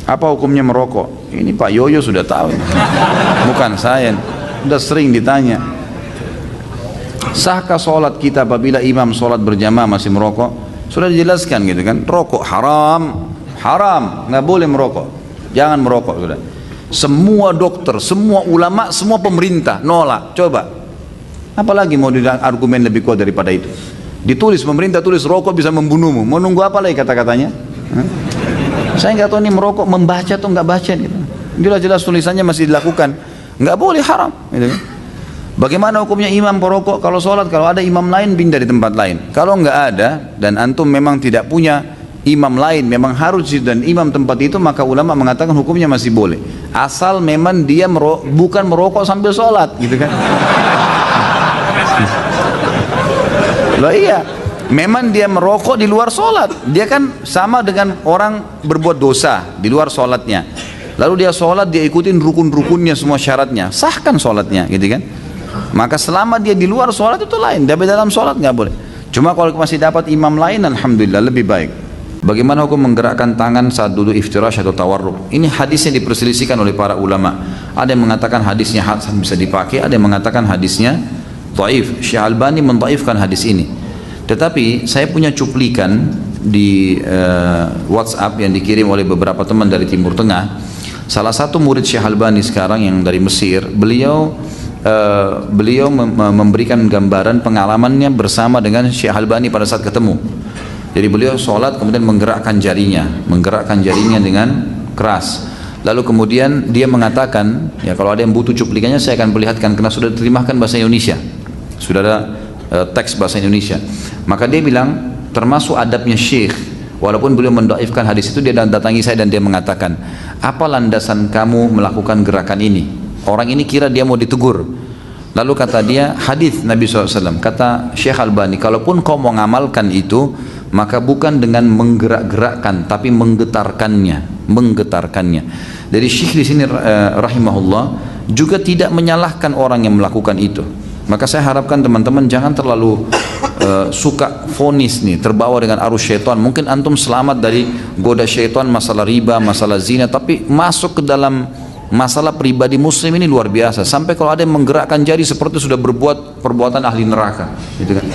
Apa hukumnya merokok? Ini Pak Yoyo sudah tahu, bukan saya, sudah sering ditanya. Sahkah sholat kita apabila imam sholat berjamaah masih merokok? Sudah dijelaskan gitu kan, rokok haram, haram, nggak boleh merokok, jangan merokok. Sudah, semua dokter, semua ulama, semua pemerintah nolak. Coba, apalagi mau argumen lebih kuat daripada itu? Ditulis, pemerintah tulis rokok bisa membunuhmu, mau nunggu apa lagi kata-katanya? Saya nggak tahu ini merokok membaca atau nggak baca gitu. Jelas-jelas tulisannya masih dilakukan, nggak boleh, haram gitu kan. Bagaimana hukumnya imam perokok kalau sholat? Kalau ada imam lain pindah di tempat lain. Kalau nggak ada dan antum memang tidak punya imam lain, memang harus dan imam tempat itu, maka ulama mengatakan hukumnya masih boleh. Asal memang dia bukan merokok sambil sholat, gitu kan? Loh iya, memang dia merokok di luar sholat. Dia kan sama dengan orang berbuat dosa di luar sholatnya. Lalu dia sholat, dia ikutin rukun-rukunnya semua syaratnya, sahkan sholatnya, gitu kan? Maka selama dia di luar sholat itu lain, tapi dalam sholat nggak boleh. Cuma kalau masih dapat imam lain, alhamdulillah lebih baik. Bagaimana hukum menggerakkan tangan saat duduk iftirash atau tawarruk? Ini hadisnya diperselisihkan oleh para ulama. Ada yang mengatakan hadisnya hasan bisa dipakai, ada yang mengatakan hadisnya dhaif. Syekh Albani mendhaifkan hadis ini. Tetapi saya punya cuplikan di WhatsApp yang dikirim oleh beberapa teman dari Timur Tengah. Salah satu murid Syekh Albani sekarang yang dari Mesir, beliau memberikan gambaran pengalamannya bersama dengan Syekh Albani pada saat ketemu. Jadi beliau sholat kemudian menggerakkan jarinya dengan keras. Lalu kemudian dia mengatakan, ya kalau ada yang butuh cuplikannya saya akan perlihatkan karena sudah diterjemahkan bahasa Indonesia, sudah ada teks bahasa Indonesia. Maka dia bilang termasuk adabnya Syekh, walaupun beliau mendhaifkan hadis itu, dia datangi saya dan dia mengatakan, apa landasan kamu melakukan gerakan ini? Orang ini kira dia mau ditegur. Lalu kata dia, hadis Nabi SAW. Kata Syekh Albani, kalaupun kau mau ngamalkan itu, maka bukan dengan menggerak-gerakkan, tapi menggetarkannya. Jadi Syekh di sini rahimahullah juga tidak menyalahkan orang yang melakukan itu. Maka saya harapkan teman-teman jangan terlalu suka fonis nih, terbawa dengan arus syaitan. Mungkin antum selamat dari goda syaitan masalah riba, masalah zina, tapi masuk ke dalam masalah pribadi muslim ini luar biasa. Sampai kalau ada yang menggerakkan jari seperti sudah berbuat perbuatan ahli neraka, gitu kan?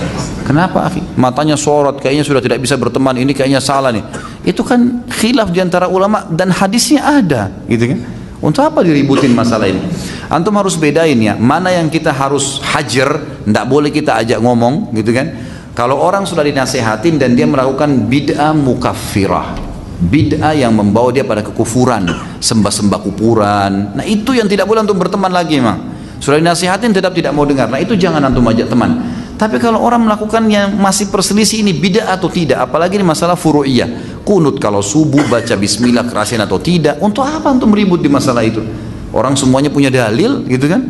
Kenapa, akhi? Matanya sorot, kayaknya sudah tidak bisa berteman. Ini kayaknya salah nih. Itu kan khilaf diantara ulama dan hadisnya ada, gitu kan? Untuk apa diributin masalah ini? Antum harus bedain ya, mana yang kita harus hajar, tidak boleh kita ajak ngomong, gitu kan? Kalau orang sudah dinasehatin dan dia melakukan bid'ah mukaffirah, bid'ah yang membawa dia pada kekufuran, sembah-sembah kuburan, nah itu yang tidak boleh untuk berteman lagi memang. Sudah dinasihatin tetap tidak mau dengar, nah itu jangan antum ajak teman. Tapi kalau orang melakukan yang masih perselisih ini bid'ah atau tidak, apalagi ini masalah furu'iyah, kunut kalau subuh baca bismillah kerasin atau tidak, untuk apa antum ribut di masalah itu? Orang semuanya punya dalil, gitu kan?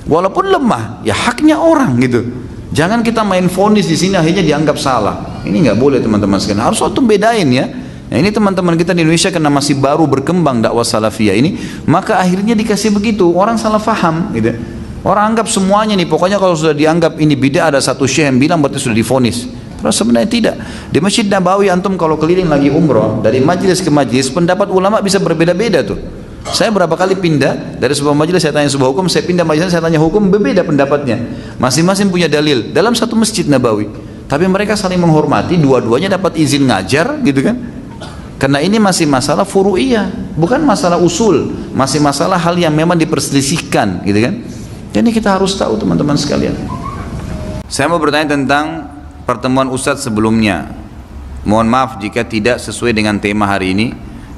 Walaupun lemah, ya haknya orang, gitu. Jangan kita main vonis di sini akhirnya dianggap salah. Ini nggak boleh teman-teman sekalian. Harus antum bedain ya. Nah ini teman-teman kita di Indonesia karena masih baru berkembang dakwah salafiyah ini, maka akhirnya dikasih begitu, orang salah faham, gitu. Orang anggap semuanya nih, pokoknya kalau sudah dianggap ini bid'ah, ada satu syekh yang bilang berarti sudah divonis. Terus sebenarnya tidak. Di Masjid Nabawi antum kalau keliling lagi umroh, dari majelis ke majelis, pendapat ulama bisa berbeda-beda tuh. Saya berapa kali pindah dari sebuah majelis, saya tanya sebuah hukum, saya pindah majelis, saya tanya hukum, berbeda pendapatnya. Masing-masing punya dalil dalam satu Masjid Nabawi. Tapi mereka saling menghormati, dua-duanya dapat izin ngajar, gitu kan? Karena ini masih masalah furu'iyah, bukan masalah usul, masih masalah hal yang memang diperselisihkan, gitu kan? Jadi kita harus tahu teman-teman sekalian. Saya mau bertanya tentang pertemuan Ustadz sebelumnya. Mohon maaf jika tidak sesuai dengan tema hari ini.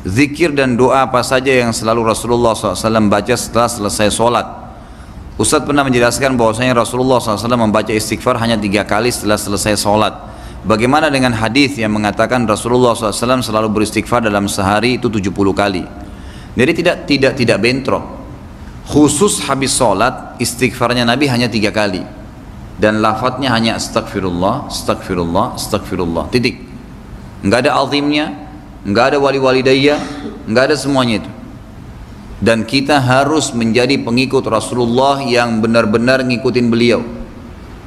Zikir dan doa apa saja yang selalu Rasulullah SAW baca setelah selesai sholat? Ustadz pernah menjelaskan bahwasanya Rasulullah SAW membaca istighfar hanya 3 kali setelah selesai sholat. Bagaimana dengan hadis yang mengatakan Rasulullah SAW selalu beristighfar dalam sehari itu 70 kali? Jadi tidak bentrok. Khusus habis sholat istighfarnya Nabi hanya 3 kali dan lafadznya hanya astagfirullah, astagfirullah, astagfirullah, titik. Nggak ada azimnya, nggak ada wali daya, nggak ada semuanya itu. Dan kita harus menjadi pengikut Rasulullah yang benar-benar ngikutin beliau.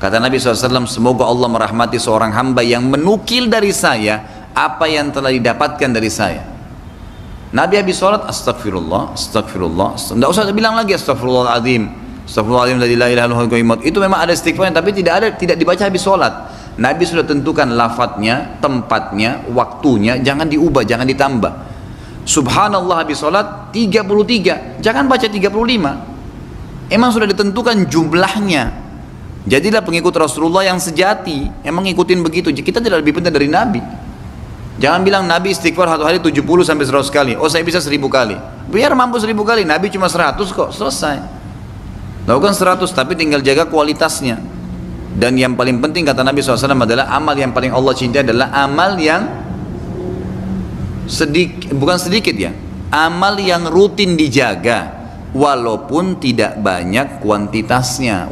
Kata Nabi SAW, semoga Allah merahmati seorang hamba yang menukil dari saya apa yang telah didapatkan dari saya. Nabi habis sholat, astagfirullah, astagfirullah, tidak usah bilang lagi astagfirullahaladzim, astagfirullahaladzim, la ilaha illallah. Itu memang ada istighfar, tapi tidak dibaca habis sholat. Nabi sudah tentukan lafadznya, tempatnya, waktunya, jangan diubah, jangan ditambah. Subhanallah habis sholat 33, jangan baca 35. Emang sudah ditentukan jumlahnya. Jadilah pengikut Rasulullah yang sejati, emang ngikutin begitu. Kita tidak lebih penting dari Nabi. Jangan bilang Nabi istighfar satu hari 70 sampai 100 kali. Oh saya bisa 1000 kali. Biar mampu 1000 kali. Nabi cuma 100 kok. Selesai. Lakukan 100 tapi tinggal jaga kualitasnya. Dan yang paling penting kata Nabi SAW adalah amal yang paling Allah cintai adalah amal yang bukan sedikit ya. Amal yang rutin dijaga. Walaupun tidak banyak kuantitasnya.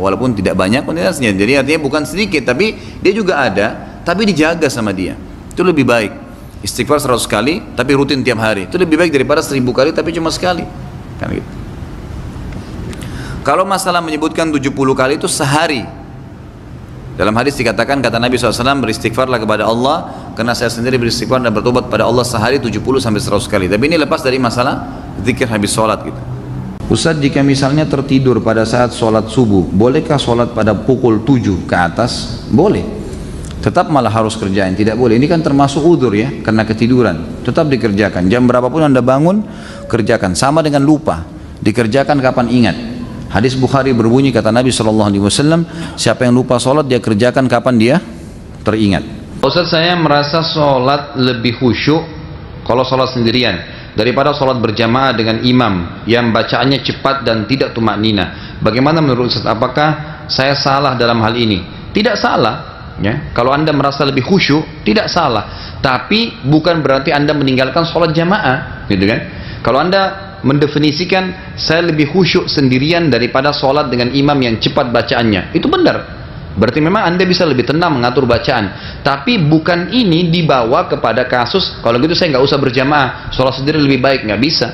Jadi artinya bukan sedikit. Tapi dia juga ada. Tapi dijaga sama dia. Itu lebih baik. Istighfar 100 kali tapi rutin tiap hari itu lebih baik daripada 1000 kali tapi cuma sekali kan gitu. Kalau masalah menyebutkan 70 kali itu sehari, dalam hadis dikatakan kata Nabi SAW, beristighfarlah kepada Allah karena saya sendiri beristighfar dan bertobat pada Allah sehari 70 sampai 100 kali. Tapi ini lepas dari masalah zikir habis sholat gitu. Ustaz, jika misalnya tertidur pada saat sholat subuh, bolehkah sholat pada pukul 7 ke atas? Boleh. Tetap malah harus kerjain, tidak boleh. Ini kan termasuk udzur ya, karena ketiduran. Tetap dikerjakan. Jam berapapun Anda bangun, kerjakan. Sama dengan lupa, dikerjakan kapan ingat. Hadis Bukhari berbunyi kata Nabi SAW, siapa yang lupa sholat dia kerjakan kapan dia teringat. Ustaz, saya merasa sholat lebih khusyuk kalau sholat sendirian daripada sholat berjamaah dengan imam yang bacaannya cepat dan tidak tumak nina. Bagaimana menurut Ustaz? Apakah saya salah dalam hal ini? Tidak salah. Ya, kalau Anda merasa lebih khusyuk tidak salah, tapi bukan berarti Anda meninggalkan sholat jamaah, gitu kan? Kalau Anda mendefinisikan saya lebih khusyuk sendirian daripada sholat dengan imam yang cepat bacaannya, itu benar. Berarti memang Anda bisa lebih tenang mengatur bacaan, tapi bukan ini dibawa kepada kasus kalau gitu saya nggak usah berjamaah, sholat sendiri lebih baik, nggak bisa,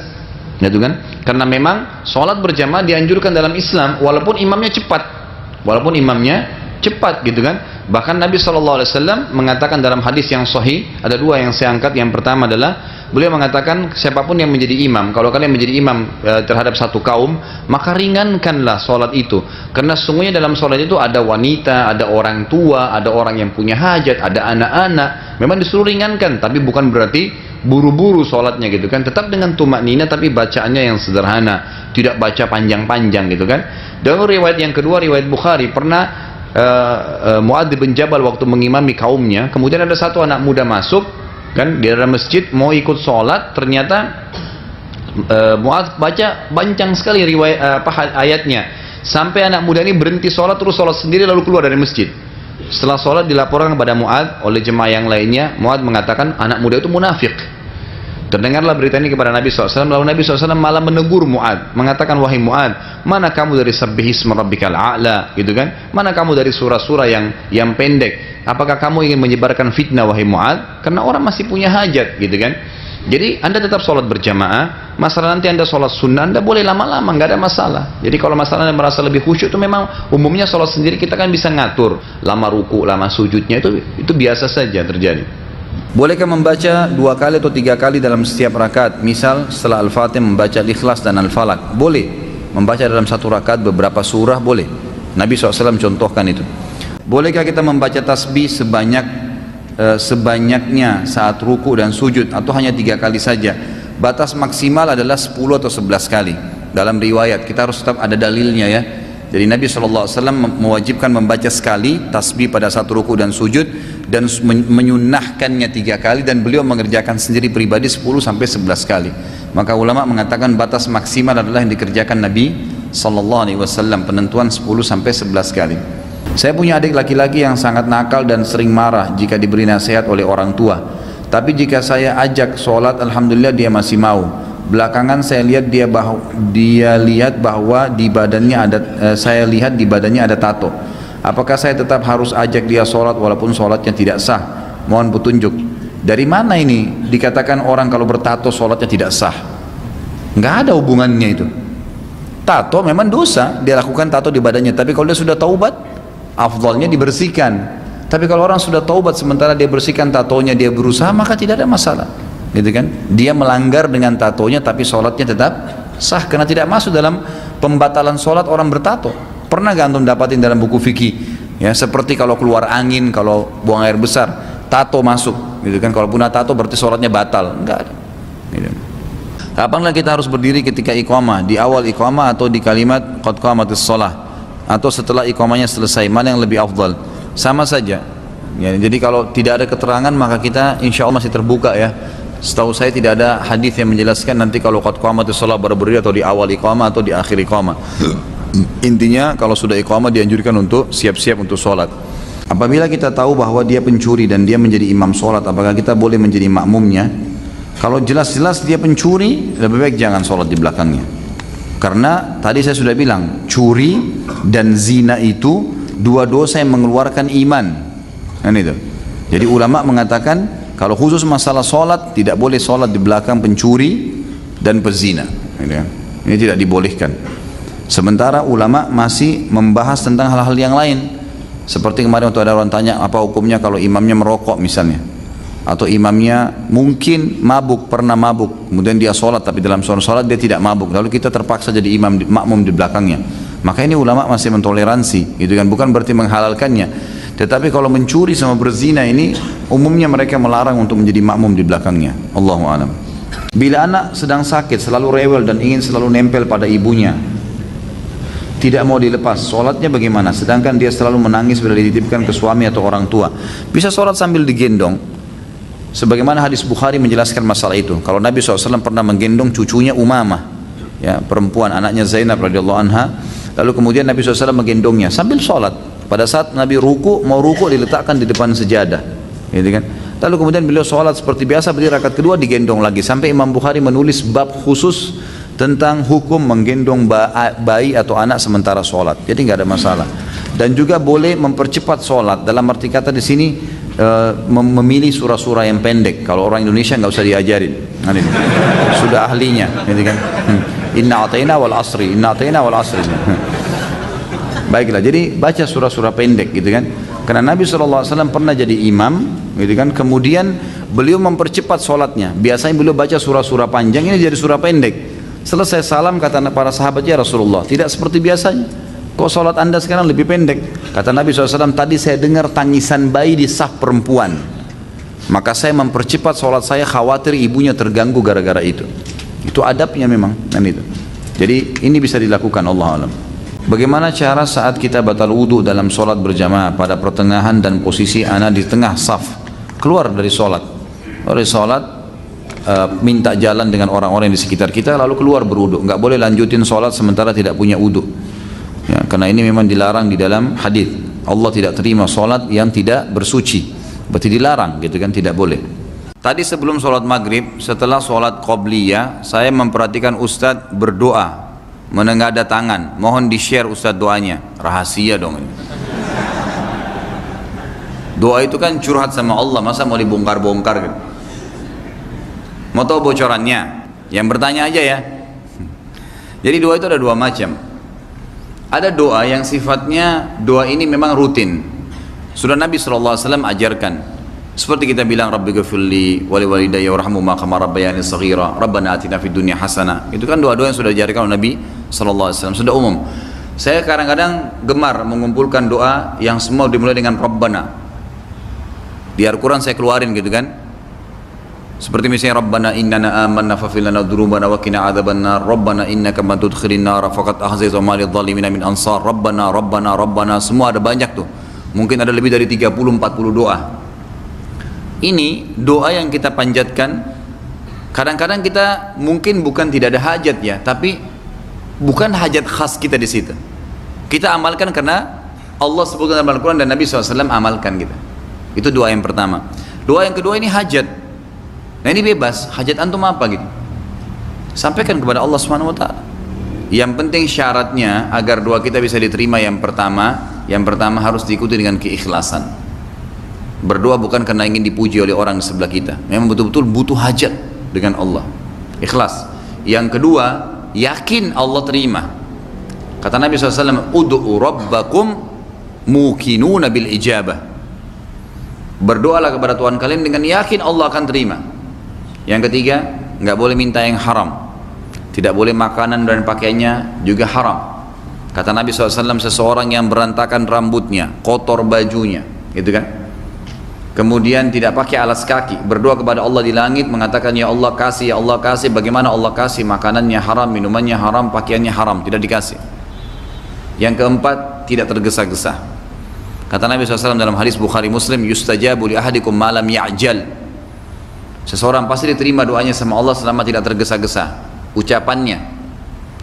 gitu kan? Karena memang sholat berjamaah dianjurkan dalam Islam, walaupun imamnya cepat, gitu kan? Bahkan Nabi SAW mengatakan dalam hadis yang sahih, ada dua yang saya angkat. Yang pertama adalah beliau mengatakan siapapun yang menjadi imam, kalau kalian menjadi imam terhadap satu kaum, maka ringankanlah sholat itu, karena sesungguhnya dalam sholat itu ada wanita, ada orang tua, ada orang yang punya hajat, ada anak-anak. Memang disuruh ringankan, tapi bukan berarti buru-buru sholatnya, gitu kan? Tetap dengan tumak nina, tapi bacaannya yang sederhana, tidak baca panjang-panjang, gitu kan? Dan riwayat yang kedua, riwayat Bukhari, pernah Mu'adz bin Jabal waktu mengimami kaumnya, kemudian ada satu anak muda masuk kan di dalam masjid mau ikut sholat, ternyata Mu'adz baca panjang sekali ayatnya sampai anak muda ini berhenti sholat, terus sholat sendiri lalu keluar dari masjid. Setelah sholat dilaporkan kepada Mu'adz oleh jemaah yang lainnya, Mu'adz mengatakan anak muda itu munafik. Terdengarlah berita ini kepada Nabi SAW, lalu Nabi SAW malah menegur Mu'adz, mengatakan, wahai Mu'adz, mana kamu dari sabbihisma rabbikal a'la, gitu kan? Mana kamu dari surah-surah yang pendek? Apakah kamu ingin menyebarkan fitnah, wahai Mu'adz? Karena orang masih punya hajat, gitu kan? Jadi Anda tetap sholat berjamaah, masalah nanti Anda sholat sunnah, Anda boleh lama-lama, nggak ada masalah. Jadi kalau masalah Anda merasa lebih khusyuk, itu memang umumnya sholat sendiri kita kan bisa ngatur, lama ruku, lama sujudnya, itu biasa saja terjadi. Bolehkah membaca 2 kali atau 3 kali dalam setiap rakaat? Misal setelah Al-Fatihah membaca Al-Ikhlas dan Al-Falaq. Boleh. Membaca dalam satu rakaat beberapa surah boleh. Nabi SAW contohkan itu. Bolehkah kita membaca tasbih sebanyaknya saat ruku dan sujud atau hanya 3 kali saja? Batas maksimal adalah 10 atau 11 kali. Dalam riwayat kita harus tetap ada dalilnya ya. Jadi Nabi SAW mewajibkan membaca sekali tasbih pada saat ruku dan sujud dan menyunnahkannya 3 kali, dan beliau mengerjakan sendiri pribadi 10 sampai 11 kali. Maka ulama mengatakan batas maksimal adalah yang dikerjakan Nabi SAW, penentuan 10 sampai 11 kali. Saya punya adik laki-laki yang sangat nakal dan sering marah jika diberi nasihat oleh orang tua. Tapi jika saya ajak sholat, alhamdulillah dia masih mau. Belakangan saya lihat bahwa di badannya ada tato. Apakah saya tetap harus ajak dia sholat walaupun sholatnya tidak sah? Mohon petunjuk. Dari mana ini dikatakan orang kalau bertato sholatnya tidak sah? Nggak ada hubungannya itu. Tato memang dosa, dia lakukan tato di badannya. Tapi kalau dia sudah taubat, afdalnya dibersihkan. Tapi kalau orang sudah taubat sementara dia bersihkan tatonya, dia berusaha, maka tidak ada masalah. gitu kan? Dia melanggar dengan tatonya tapi sholatnya tetap sah karena tidak masuk dalam pembatalan sholat orang bertato. Pernah gak antum dapatin dalam buku fikih? Ya, seperti kalau keluar angin, kalau buang air besar, tato masuk, gitu kan? Kalau punya tato berarti sholatnya batal, enggak ada. Gitu. Kapanlah kita harus berdiri ketika iqamah? Di awal iqamah atau di kalimat qad qamatis shalah? Atau setelah iqamahnya selesai? Mana yang lebih afdal? Sama saja. Ya, jadi kalau tidak ada keterangan maka kita insya Allah masih terbuka ya. Setahu saya tidak ada hadis yang menjelaskan nanti kalau qad qamatis shalah baru berdiri atau di awal iqamah atau di akhir iqamah. Intinya kalau sudah iqamah dianjurkan untuk siap-siap untuk sholat. Apabila kita tahu bahwa dia pencuri dan dia menjadi imam sholat, apakah kita boleh menjadi makmumnya? Kalau jelas-jelas dia pencuri, lebih baik jangan sholat di belakangnya. Karena tadi saya sudah bilang, curi dan zina itu dua dosa yang mengeluarkan iman. Kan itu. Jadi ulama mengatakan kalau khusus masalah sholat, tidak boleh sholat di belakang pencuri dan pezina. Ini tidak dibolehkan. Sementara ulama masih membahas tentang hal-hal yang lain. Seperti kemarin waktu ada orang tanya, apa hukumnya kalau imamnya merokok misalnya. Atau imamnya mungkin mabuk, pernah mabuk. Kemudian dia sholat, tapi dalam sholat dia tidak mabuk. Lalu kita terpaksa jadi imam makmum di belakangnya. Maka ini ulama masih mentoleransi. Itu kan bukan berarti menghalalkannya. Tetapi kalau mencuri sama berzina ini umumnya mereka melarang untuk menjadi makmum di belakangnya. Allahu a'lam. Bila anak sedang sakit, selalu rewel dan ingin selalu nempel pada ibunya, tidak mau dilepas, sholatnya bagaimana? Sedangkan dia selalu menangis bila dititipkan ke suami atau orang tua. Bisa sholat sambil digendong. Sebagaimana hadis Bukhari menjelaskan masalah itu. Kalau Nabi SAW pernah menggendong cucunya Umamah, ya, perempuan anaknya Zainab radhiyallahu anha. Lalu kemudian Nabi SAW menggendongnya sambil sholat. Pada saat Nabi mau ruku diletakkan di depan sejadah, gitu kan? Lalu kemudian beliau sholat seperti biasa, berdiri rakaat kedua digendong lagi. Sampai Imam Bukhari menulis bab khusus tentang hukum menggendong bayi atau anak sementara sholat. Jadi nggak ada masalah. Dan juga boleh mempercepat sholat. Dalam arti kata di sini memilih surah-surah yang pendek. Kalau orang Indonesia nggak usah diajarin. Nah, ini sudah ahlinya, gitu kan? Inna atayna wal asri, inna atayna wal asri. Baiklah, jadi baca surah-surah pendek, gitu kan? Karena Nabi SAW pernah jadi imam, gitu kan? Kemudian beliau mempercepat sholatnya. Biasanya beliau baca surah-surah panjang, ini jadi surah pendek. Selesai salam kata para sahabat, ya Rasulullah, tidak seperti biasanya. Kok sholat anda sekarang lebih pendek? Kata Nabi SAW, tadi saya dengar tangisan bayi di saf perempuan. Maka saya mempercepat sholat saya, khawatir ibunya terganggu gara-gara itu. Itu adabnya memang, kan itu. Jadi ini bisa dilakukan, Allah alam. Bagaimana cara saat kita batal wudu dalam sholat berjamaah pada pertengahan dan posisi anak di tengah saf, keluar dari sholat, minta jalan dengan orang-orang di sekitar kita lalu keluar berwudu. Nggak boleh lanjutin sholat sementara tidak punya wudu, ya, karena ini memang dilarang di dalam hadis. Allah tidak terima sholat yang tidak bersuci, berarti dilarang, gitu kan, tidak boleh. Tadi sebelum sholat maghrib, setelah sholat qobliyah, saya memperhatikan Ustadz berdoa menengadah tangan. Mohon di-share Ustadz doanya. Rahasia dong ini. Doa itu kan curhat sama Allah, masa mau dibongkar-bongkar gitu. Mau tahu bocorannya? Yang bertanya aja ya. Jadi doa itu ada dua macam. Ada doa yang sifatnya, doa ini memang rutin. Sudah Nabi SAW ajarkan. Seperti kita bilang, Rabbi ghafirli wali walidayya warhamhuma kama rabbayani shaghira, Rabbana atina fid dunya hasanah. Itu kan doa-doa yang sudah diajarkan oleh Nabi SAW, sudah umum. Saya kadang-kadang gemar mengumpulkan doa yang semua dimulai dengan Rabbana. Di Al-Quran saya keluarin, gitu kan. Seperti misalnya Rabbana innana amanna faghfir lana dzunubana wa qina adzabannar, Rabbana innaka man tudkhilin nar faqad ahzayta ma lidh dhalimin min ansar, Rabbana Rabbana Rabbana. Semua ada banyak tuh. Mungkin ada lebih dari 30-40 doa. Ini doa yang kita panjatkan. Kadang-kadang kita mungkin bukan tidak ada hajat ya, tapi bukan hajat khas kita di situ. Kita amalkan karena Allah sebutkan dalam Al-Quran dan Nabi SAW amalkan kita. Itu doa yang pertama. Doa yang kedua ini hajat. Nah ini bebas, hajat antum apa gitu? Sampaikan kepada Allah Subhanahu wa taala. Yang penting syaratnya agar doa kita bisa diterima yang pertama harus diikuti dengan keikhlasan. Berdoa bukan karena ingin dipuji oleh orang di sebelah kita. Memang betul-betul butuh hajat dengan Allah. Ikhlas. Yang kedua, yakin Allah terima. Kata Nabi SAW, Udu'u rabbakum mukinuna bil ijabah. Berdoalah kepada Tuhan kalian dengan yakin Allah akan terima. Yang ketiga, nggak boleh minta yang haram. Tidak boleh makanan dan pakaiannya juga haram. Kata Nabi SAW, seseorang yang berantakan rambutnya, kotor bajunya, gitu kan? Kemudian tidak pakai alas kaki, berdoa kepada Allah di langit, mengatakan, ya Allah kasih, ya Allah kasih. Bagaimana Allah kasih? Makanannya haram, minumannya haram, pakaiannya haram, tidak dikasih. Yang keempat, tidak tergesa-gesa. Kata Nabi SAW dalam hadis Bukhari Muslim, yustajabu li ahadikum malam ya'jal. Seseorang pasti diterima doanya sama Allah selama tidak tergesa-gesa. Ucapannya,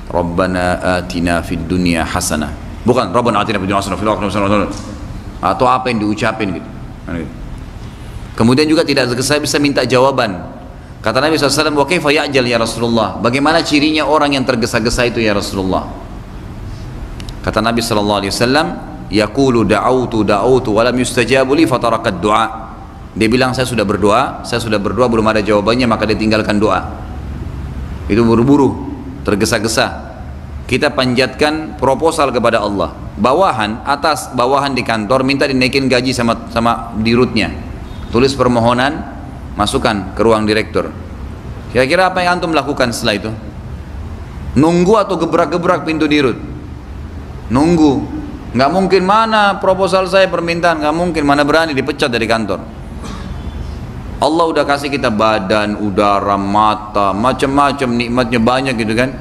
Rabbana atina fid dunya hasanah. Bukan Rabbana atina fid dunya hasanah fil akhirati hasanah. Atau apa yang diucapin gitu. Kemudian juga tidak tergesa bisa minta jawaban. Kata Nabi SAW, wa kaifa ya'jal ya Rasulullah? Bagaimana cirinya orang yang tergesa-gesa itu ya Rasulullah? Kata Nabi SAW, yaqulu da'autu wa lam yustajabu li fatarakat du'a. Dia bilang saya sudah berdoa belum ada jawabannya, maka dia tinggalkan doa. Itu buru-buru, tergesa-gesa. Kita panjatkan proposal kepada Allah. Bawahan, atas bawahan di kantor minta dinaikin gaji sama dirutnya. Tulis permohonan, masukkan ke ruang direktur. Kira-kira apa yang antum lakukan setelah itu? Nunggu atau gebrak-gebrak pintu dirut? Nunggu. Nggak mungkin, mana proposal saya, permintaan, nggak mungkin, mana berani, dipecat dari kantor. Allah udah kasih kita badan, udara, mata, macam-macam nikmatnya banyak gitu kan.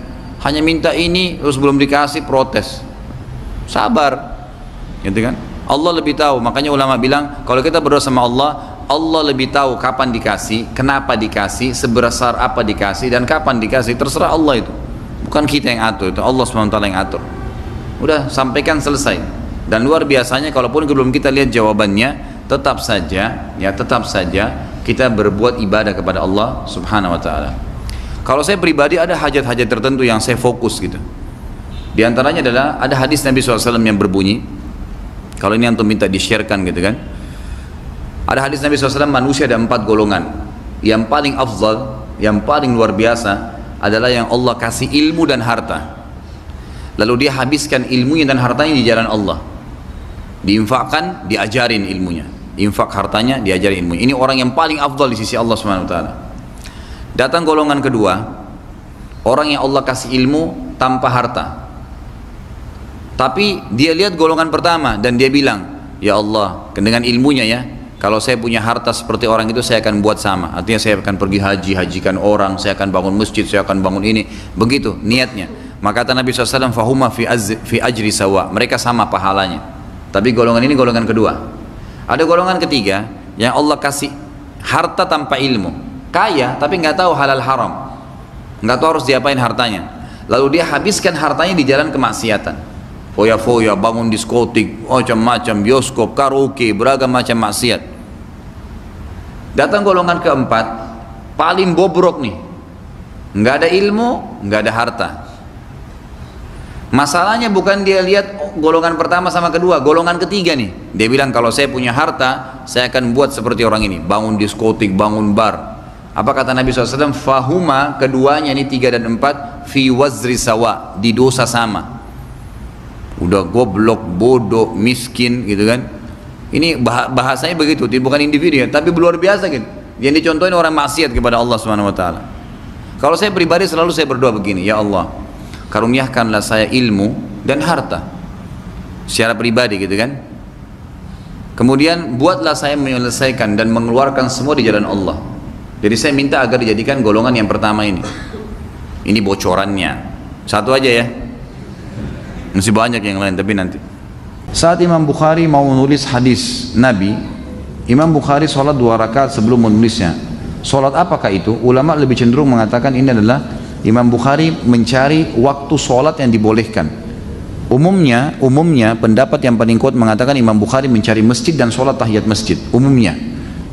Hanya minta ini terus belum dikasih, protes. Sabar, gitu kan. Allah lebih tahu. Makanya ulama bilang kalau kita berdoa sama Allah, Allah lebih tahu kapan dikasih, kenapa dikasih, sebesar apa dikasih, dan kapan dikasih. Terserah Allah itu. Bukan kita yang atur, itu Allah SWT yang atur. Udah sampaikan, selesai. Dan luar biasanya kalaupun belum kita lihat jawabannya, tetap saja kita berbuat ibadah kepada Allah Subhanahu wa taala. Kalau saya pribadi ada hajat-hajat tertentu yang saya fokus gitu. Di antaranya adalah ada hadis Nabi SAW yang berbunyi, kalau ini antum minta di-sharekan gitu kan. Ada hadis Nabi SAW, manusia ada 4 golongan. Yang paling afdal, yang paling luar biasa adalah yang Allah kasih ilmu dan harta. Lalu dia habiskan ilmunya dan hartanya di jalan Allah. Diinfakkan, diajarin ilmunya. Infak hartanya, diajarin ilmunya. Ini orang yang paling afdal di sisi Allah SWT. Datang golongan kedua, orang yang Allah kasih ilmu tanpa harta. Tapi dia lihat golongan pertama dan dia bilang, ya Allah, dengan ilmunya ya, kalau saya punya harta seperti orang itu, saya akan buat sama. Artinya saya akan pergi haji, hajikan orang, saya akan bangun masjid, saya akan bangun ini. Begitu niatnya. Maka kata Nabi SAW, fahuma fi ajri sawa. Mereka sama pahalanya. Tapi golongan ini golongan kedua. Ada golongan ketiga, yang Allah kasih harta tanpa ilmu. Kaya, tapi nggak tahu halal haram. Nggak tahu harus diapain hartanya. Lalu dia habiskan hartanya di jalan kemaksiatan. Foya-foya, bangun diskotik, macam-macam, bioskop, karaoke, beragam macam maksiat. Datang golongan keempat, paling bobrok nih, nggak ada ilmu, nggak ada harta. Masalahnya bukan dia lihat golongan pertama sama kedua, golongan ketiga nih. Dia bilang kalau saya punya harta, saya akan buat seperti orang ini, bangun diskotik, bangun bar. Apa kata Nabi SAW? Fahuma, keduanya ini 3 dan 4, fi wazri sawa, di dosa sama. Udah goblok, bodoh, miskin gitu kan. Ini bahasanya begitu, bukan individu ya, tapi luar biasa gitu. Yang dicontohin orang maksiat kepada Allah SWT. Kalau saya pribadi selalu saya berdoa begini, ya Allah, karuniakanlah saya ilmu dan harta secara pribadi gitu kan. Kemudian buatlah saya menyelesaikan dan mengeluarkan semua di jalan Allah. Jadi saya minta agar dijadikan golongan yang pertama ini. Ini bocorannya. Satu aja ya. Masih banyak yang lain tapi nanti. Saat Imam Bukhari mau menulis hadis Nabi, Imam Bukhari sholat 2 rakaat sebelum menulisnya. Sholat apakah itu? Ulama lebih cenderung mengatakan ini adalah Imam Bukhari mencari waktu sholat yang dibolehkan. Umumnya pendapat yang paling kuat mengatakan Imam Bukhari mencari masjid dan sholat tahiyat masjid. Umumnya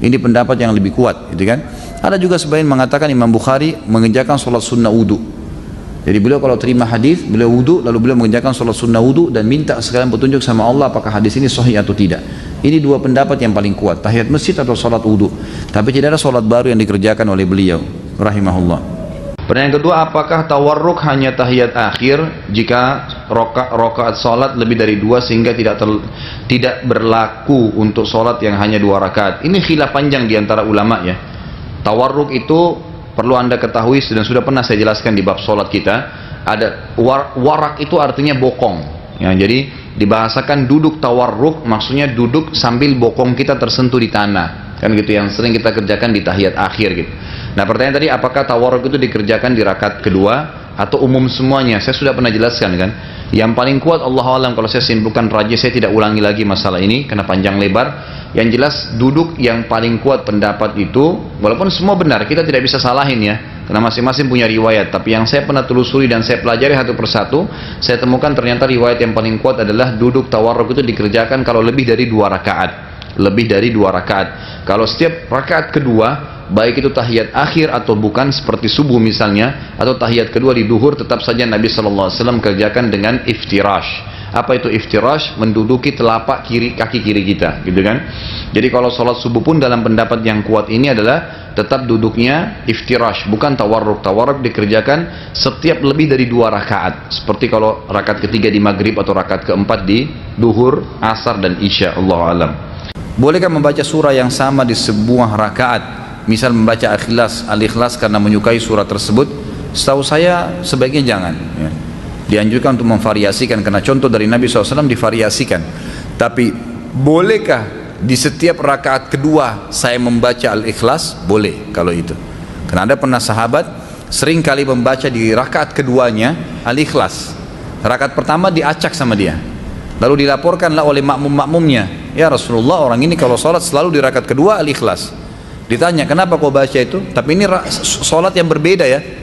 ini pendapat yang lebih kuat, gitu kan? Ada juga sebagian mengatakan Imam Bukhari mengerjakan sholat sunnah wudu. Jadi beliau kalau terima hadis, beliau wudu, lalu beliau mengerjakan sholat sunnah wudu dan minta sekalian petunjuk sama Allah apakah hadis ini sahih atau tidak. Ini 2 pendapat yang paling kuat, tahiyat masjid atau sholat wudu. Tapi tidak ada sholat baru yang dikerjakan oleh beliau, rahimahullah. Pertanyaan kedua, apakah tawarruk hanya tahiyat akhir jika rakaat sholat lebih dari 2 sehingga tidak berlaku untuk sholat yang hanya 2 rakaat? Ini khilaf panjang diantara ulama ya. Tawarruk itu perlu Anda ketahui dan sudah pernah saya jelaskan di bab sholat kita, ada warak itu artinya bokong. Ya, jadi dibahasakan duduk tawarruk, maksudnya duduk sambil bokong kita tersentuh di tanah. Kan gitu yang sering kita kerjakan di tahiyat akhir gitu. Nah pertanyaan tadi, apakah tawarruk itu dikerjakan di rakaat kedua atau umum semuanya? Saya sudah pernah jelaskan kan. Yang paling kuat Allah alam, kalau saya simpulkan raja, saya tidak ulangi lagi masalah ini karena panjang lebar. Yang jelas duduk yang paling kuat pendapat itu, walaupun semua benar, kita tidak bisa salahin ya, karena masing-masing punya riwayat. Tapi yang saya pernah telusuri dan saya pelajari satu persatu, saya temukan ternyata riwayat yang paling kuat adalah duduk tawarruk itu dikerjakan kalau lebih dari 2 rakaat. Lebih dari 2 rakaat. Kalau setiap rakaat kedua, baik itu tahiyat akhir atau bukan, seperti subuh misalnya, atau tahiyat kedua di duhur, tetap saja Nabi SAW kerjakan dengan iftirash. Apa itu iftirash? Menduduki telapak kaki kiri kita, gitu kan? Jadi kalau sholat subuh pun dalam pendapat yang kuat ini adalah tetap duduknya iftirash, bukan tawarruk. Tawarruk dikerjakan setiap lebih dari 2 rakaat, seperti kalau rakaat ketiga di maghrib atau rakaat keempat di duhur, asar dan isya. Allah alam. Bolehkah membaca surah yang sama di sebuah rakaat? Misal membaca Al-Ikhlas karena menyukai surah tersebut. Setahu saya sebaiknya jangan ya. Dianjurkan untuk memvariasikan, karena contoh dari Nabi SAW divariasikan. Tapi bolehkah di setiap rakaat kedua saya membaca Al-Ikhlas? Boleh kalau itu. Karena ada pernah sahabat sering kali membaca di rakaat keduanya Al-Ikhlas. Rakaat pertama diacak sama dia, lalu dilaporkanlah oleh makmum-makmumnya, ya Rasulullah, orang ini kalau sholat selalu di rakaat kedua Al-Ikhlas. Ditanya, kenapa kau baca itu? Tapi ini sholat yang berbeda ya.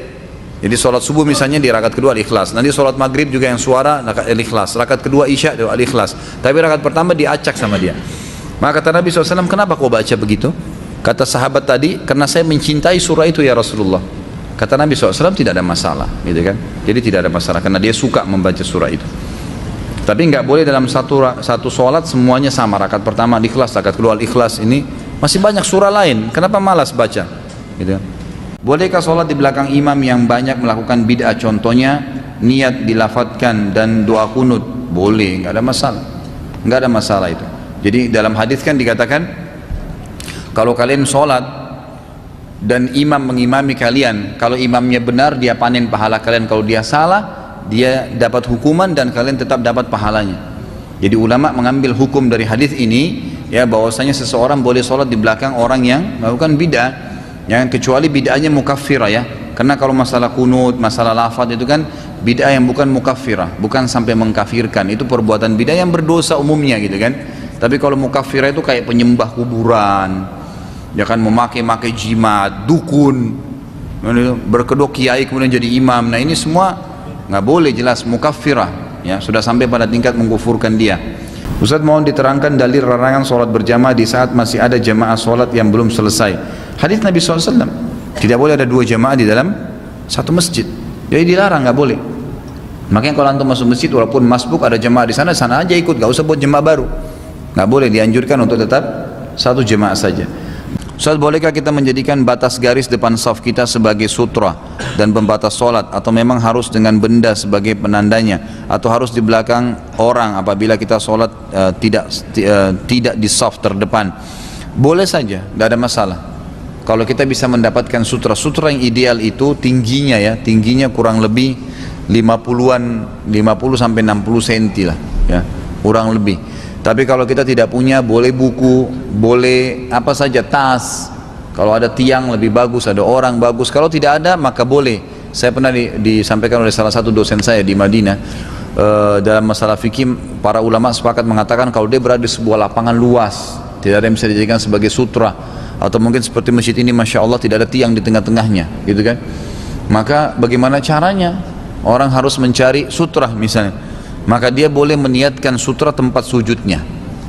Jadi sholat subuh misalnya di rakaat kedua Al-Ikhlas, nanti sholat maghrib juga yang suara Al-Ikhlas, rakaat kedua isya Al-Ikhlas, tapi rakaat pertama diacak sama dia. Maka kata Nabi SAW, kenapa kau baca begitu? Kata sahabat tadi, karena saya mencintai surah itu ya Rasulullah. Kata Nabi SAW, tidak ada masalah, gitu kan? Jadi tidak ada masalah, karena dia suka membaca surah itu. Tapi nggak boleh dalam satu sholat semuanya sama. Rakaat pertama Al-Ikhlas, rakaat kedua Al-Ikhlas. Ini masih banyak surah lain, kenapa malas baca? Gitu. Bolehkah sholat di belakang imam yang banyak melakukan bid'ah? Contohnya niat dilafatkan dan doa kunut. Boleh, nggak ada masalah. Nggak ada masalah itu. Jadi dalam hadis kan dikatakan, kalau kalian sholat dan imam mengimami kalian, kalau imamnya benar dia panen pahala kalian, kalau dia salah dia dapat hukuman dan kalian tetap dapat pahalanya. Jadi ulama mengambil hukum dari hadis ini ya, bahwasanya seseorang boleh sholat di belakang orang yang melakukan bid'ah, ya, kecuali bid'ahnya mukaffirah ya. Karena kalau masalah kunut, masalah lafaz itu kan bid'ah yang bukan mukaffirah, bukan sampai mengkafirkan, itu perbuatan bid'ah yang berdosa umumnya gitu kan. Tapi kalau mukaffirah itu kayak penyembah kuburan, ya kan, memakai jimat, dukun, berkedok kiai kemudian jadi imam. Nah ini semua nggak boleh, jelas mukaffirah ya, sudah sampai pada tingkat mengkufurkan dia. Ustaz, mohon diterangkan dalil larangan sholat berjamaah di saat masih ada jamaah sholat yang belum selesai. Hadis Nabi SAW, tidak boleh ada 2 jamaah di dalam satu masjid, jadi dilarang, nggak boleh. Makanya kalau antum masuk masjid walaupun masbuk ada jamaah di sana, sana aja ikut, nggak usah buat jamaah baru. Nggak boleh, dianjurkan untuk tetap satu jemaah saja. Ustaz, bolehkah kita menjadikan batas garis depan saf kita sebagai sutra dan pembatas sholat, atau memang harus dengan benda sebagai penandanya, atau harus di belakang orang apabila kita sholat tidak di saf terdepan? Boleh saja, nggak ada masalah. Kalau kita bisa mendapatkan sutra yang ideal itu tingginya ya, tingginya kurang lebih 50 sampai 60 cm lah ya, kurang lebih. Tapi kalau kita tidak punya, boleh buku, boleh apa saja, tas. Kalau ada tiang lebih bagus, ada orang bagus. Kalau tidak ada maka boleh. Saya pernah disampaikan oleh salah satu dosen saya di Madinah, dalam masalah fikih para ulama sepakat mengatakan kalau dia berada di sebuah lapangan luas, tidak ada yang bisa dijadikan sebagai sutra, atau mungkin seperti masjid ini masya Allah tidak ada tiang di tengah-tengahnya, gitu kan? Maka bagaimana caranya? Orang harus mencari sutra misalnya. Maka dia boleh meniatkan sutra tempat sujudnya,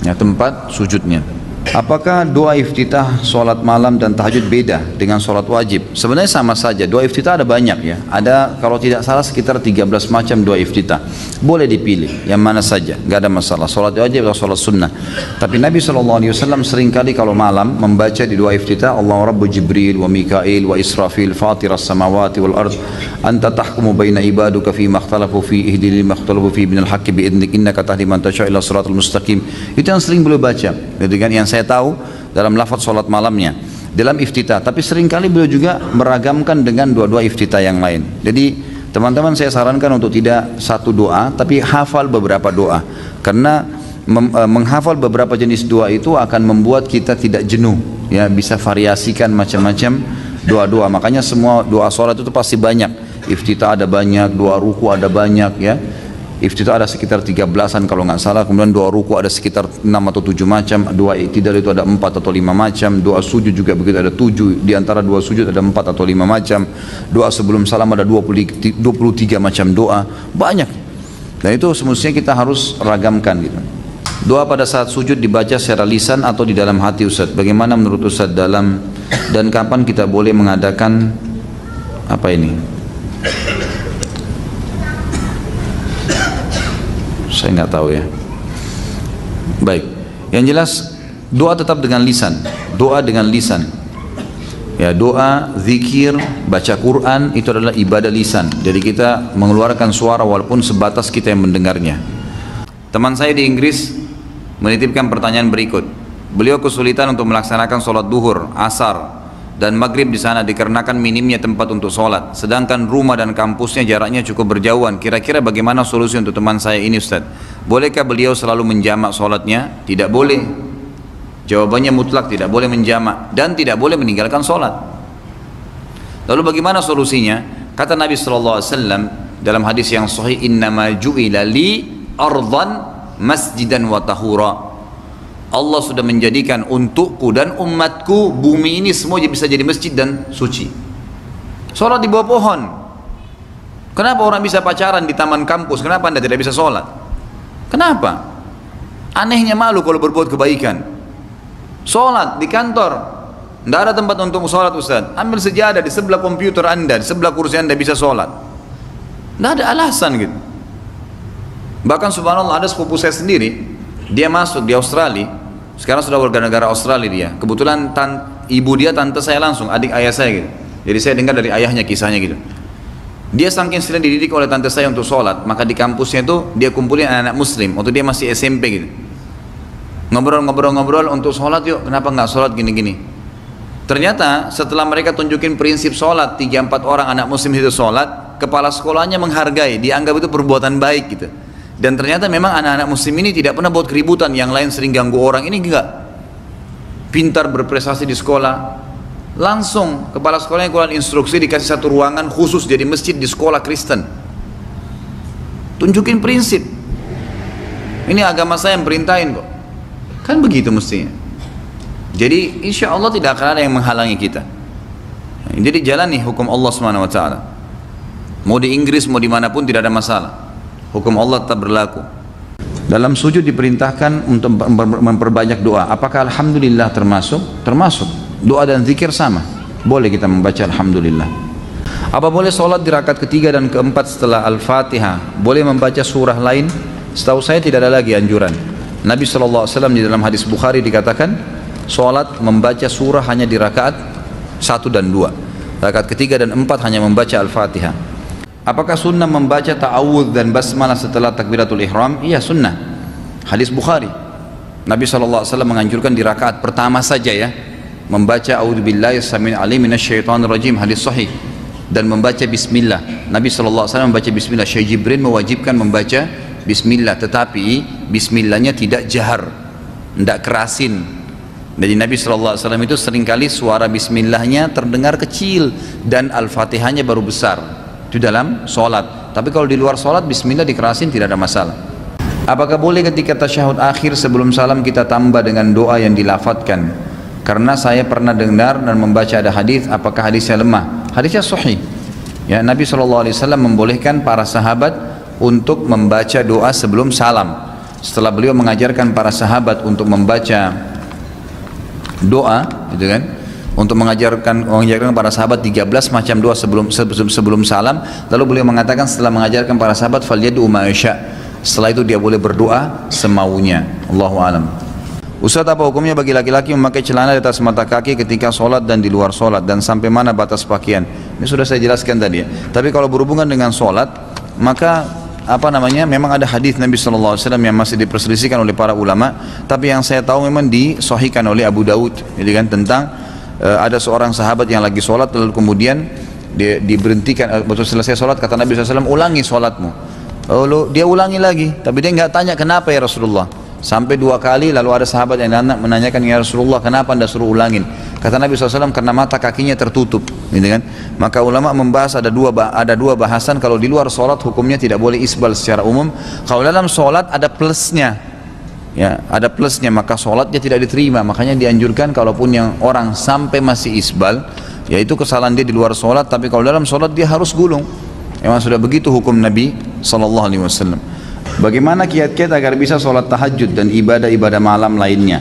ya, tempat sujudnya. Apakah doa iftitah sholat malam dan tahajud beda dengan sholat wajib? Sebenarnya sama saja. Doa iftitah ada banyak ya. Ada kalau tidak salah sekitar 13 macam doa iftitah. Boleh dipilih yang mana saja, nggak ada masalah. Sholat wajib atau sholat sunnah. Tapi Nabi SAW seringkali kalau malam membaca di doa iftitah, Allah Rabbu Jibril wa Mikail wa Israfil fatiras samawati wal ard anta tahkumu baina ibaduka fi makhtalafu fi ihdili makhtalafu fi binal haqqi biidnik innaka tahdi man tasha' ila siratal mustaqim. Itu yang sering beliau baca, gitu kan, yang saya tahu dalam lafaz sholat malamnya. dalam iftitah. Tapi seringkali beliau juga meragamkan dengan dua-dua iftitah yang lain. Jadi teman-teman saya sarankan untuk tidak satu doa, tapi hafal beberapa doa. Karena menghafal beberapa jenis doa itu akan membuat kita tidak jenuh, ya, bisa variasikan macam-macam doa-doa. Makanya semua doa sholat itu pasti banyak. Iftitah ada banyak, doa ruku ada banyak, ya. Iftitah ada sekitar 13-an kalau nggak salah, kemudian doa ruku ada sekitar 6 atau 7 macam, doa iktidal itu ada 4 atau 5 macam, doa sujud juga begitu ada 7, di antara doa sujud ada 4 atau 5 macam, doa sebelum salam ada 23 macam doa, banyak. Dan itu semestinya kita harus ragamkan gitu. Doa pada saat sujud dibaca secara lisan atau di dalam hati Ustaz. Bagaimana menurut Ustaz dalam dan kapan kita boleh mengadakan apa ini? Saya nggak tahu ya. Baik, yang jelas doa tetap dengan lisan, doa dengan lisan. Ya, doa, zikir, baca Quran itu adalah ibadah lisan. Jadi kita mengeluarkan suara walaupun sebatas kita yang mendengarnya. Teman saya di Inggris menitipkan pertanyaan berikut. Beliau kesulitan untuk melaksanakan sholat duhur, asar, dan maghrib di sana dikarenakan minimnya tempat untuk sholat. Sedangkan rumah dan kampusnya jaraknya cukup berjauhan. Kira-kira bagaimana solusi untuk teman saya ini Ustaz? Bolehkah beliau selalu menjamak sholatnya? Tidak boleh. Jawabannya mutlak tidak boleh menjamak dan tidak boleh meninggalkan sholat. Lalu bagaimana solusinya? Kata Nabi SAW dalam hadis yang sahih, innama ju'ila li ardan masjidan wa tahura. Allah sudah menjadikan untukku dan umatku bumi ini semua bisa jadi masjid dan suci. Sholat di bawah pohon. Kenapa orang bisa pacaran di taman kampus? Kenapa anda tidak bisa sholat? Kenapa? Anehnya malu kalau berbuat kebaikan. Sholat di kantor, tidak ada tempat untuk sholat Ustaz. Ambil sejadah di sebelah komputer anda, di sebelah kursi anda bisa sholat. Tidak ada alasan gitu. Bahkan subhanallah ada sepupu saya sendiri, dia masuk di Australia. Sekarang sudah warga negara Australia dia. Kebetulan ibu dia tante saya langsung, adik ayah saya gitu. Jadi saya dengar dari ayahnya kisahnya gitu. Dia saking sering dididik oleh tante saya untuk sholat, maka di kampusnya itu dia kumpulin anak-anak muslim waktu dia masih SMP gitu. Ngobrol-ngobrol untuk sholat, yuk kenapa nggak sholat gini-gini. Ternyata setelah mereka tunjukin prinsip sholat, 3-4 orang anak muslim itu sholat, kepala sekolahnya menghargai, dianggap itu perbuatan baik gitu. Dan ternyata memang anak-anak muslim ini tidak pernah buat keributan, yang lain sering ganggu orang, ini enggak. Pintar berprestasi di sekolah, langsung kepala sekolahnya keluar instruksi, dikasih satu ruangan khusus jadi masjid di sekolah Kristen. Tunjukin prinsip. Ini agama saya yang perintahin kok. Kan begitu mestinya. Jadi insya Allah tidak akan ada yang menghalangi kita. Jadi jalani hukum Allah SWT. Mau di Inggris, mau dimanapun tidak ada masalah. Hukum Allah tetap berlaku. Dalam sujud diperintahkan untuk memperbanyak doa. Apakah alhamdulillah termasuk? Termasuk. Doa dan zikir sama. Boleh kita membaca alhamdulillah. Apa boleh sholat di rakaat ketiga dan keempat setelah Al-Fatihah? Boleh membaca surah lain? Setahu saya tidak ada lagi anjuran. Nabi SAW di dalam hadis Bukhari dikatakan, sholat membaca surah hanya di rakaat 1 dan 2. Rakaat ketiga dan 4 hanya membaca Al-Fatihah. Apakah sunnah membaca ta'awudz dan basmalah setelah takbiratul ihram? Iya sunnah. Hadis Bukhari. Nabi SAW menganjurkan di rakaat pertama saja ya, membaca a'udzubillahi samil alim minasyaitonir rajim, hadis sahih, dan membaca bismillah. Nabi SAW membaca bismillah. Syekh Jibril mewajibkan membaca bismillah, tetapi bismillahnya tidak jahar, tidak kerasin. Jadi Nabi SAW itu seringkali suara bismillahnya terdengar kecil dan al-fatihahnya baru besar. Itu dalam sholat. Tapi kalau di luar sholat bismillah dikerasin tidak ada masalah. Apakah boleh ketika tasyahud akhir sebelum salam kita tambah dengan doa yang dilafadzkan? Karena saya pernah dengar dan membaca ada hadis, apakah hadisnya lemah? Hadisnya sahih. Ya, Nabi SAW membolehkan para sahabat untuk membaca doa sebelum salam. Setelah beliau mengajarkan para sahabat untuk membaca doa, gitu kan? Untuk mengajarkan para sahabat 13 macam doa sebelum salam. Lalu beliau mengatakan setelah mengajarkan para sahabat, falyad'u ma yasha. Setelah itu dia boleh berdoa semaunya. Allahu a'lam. Ustaz, apa hukumnya bagi laki-laki memakai celana di atas mata kaki ketika sholat dan di luar sholat, dan sampai mana batas pakaian? Ini sudah saya jelaskan tadi ya. Tapi kalau berhubungan dengan sholat, maka memang ada hadis Nabi SAW yang masih diperselisihkan oleh para ulama, tapi yang saya tahu memang disahihkan oleh Abu Daud, jadi kan, tentang ada seorang sahabat yang lagi sholat lalu kemudian dia diberhentikan, betul selesai sholat kata Nabi SAW, ulangi sholatmu. Lalu dia ulangi lagi, tapi dia nggak tanya kenapa ya Rasulullah. Sampai 2 kali, lalu ada sahabat yang menanyakan, ya Rasulullah kenapa anda suruh ulangin? Kata Nabi SAW, karena mata kakinya tertutup, gitu kan? Maka ulama membahas ada dua bahasan. Kalau di luar sholat hukumnya tidak boleh isbal secara umum. Kalau dalam sholat ada plusnya. Ya, ada plusnya, maka sholatnya tidak diterima. Makanya dianjurkan kalaupun yang orang sampai masih isbal, yaitu kesalahan dia di luar sholat, tapi kalau dalam sholat dia harus gulung. Memang sudah begitu hukum Nabi SAW. Bagaimana kiat-kiat agar bisa sholat tahajud dan ibadah-ibadah malam lainnya?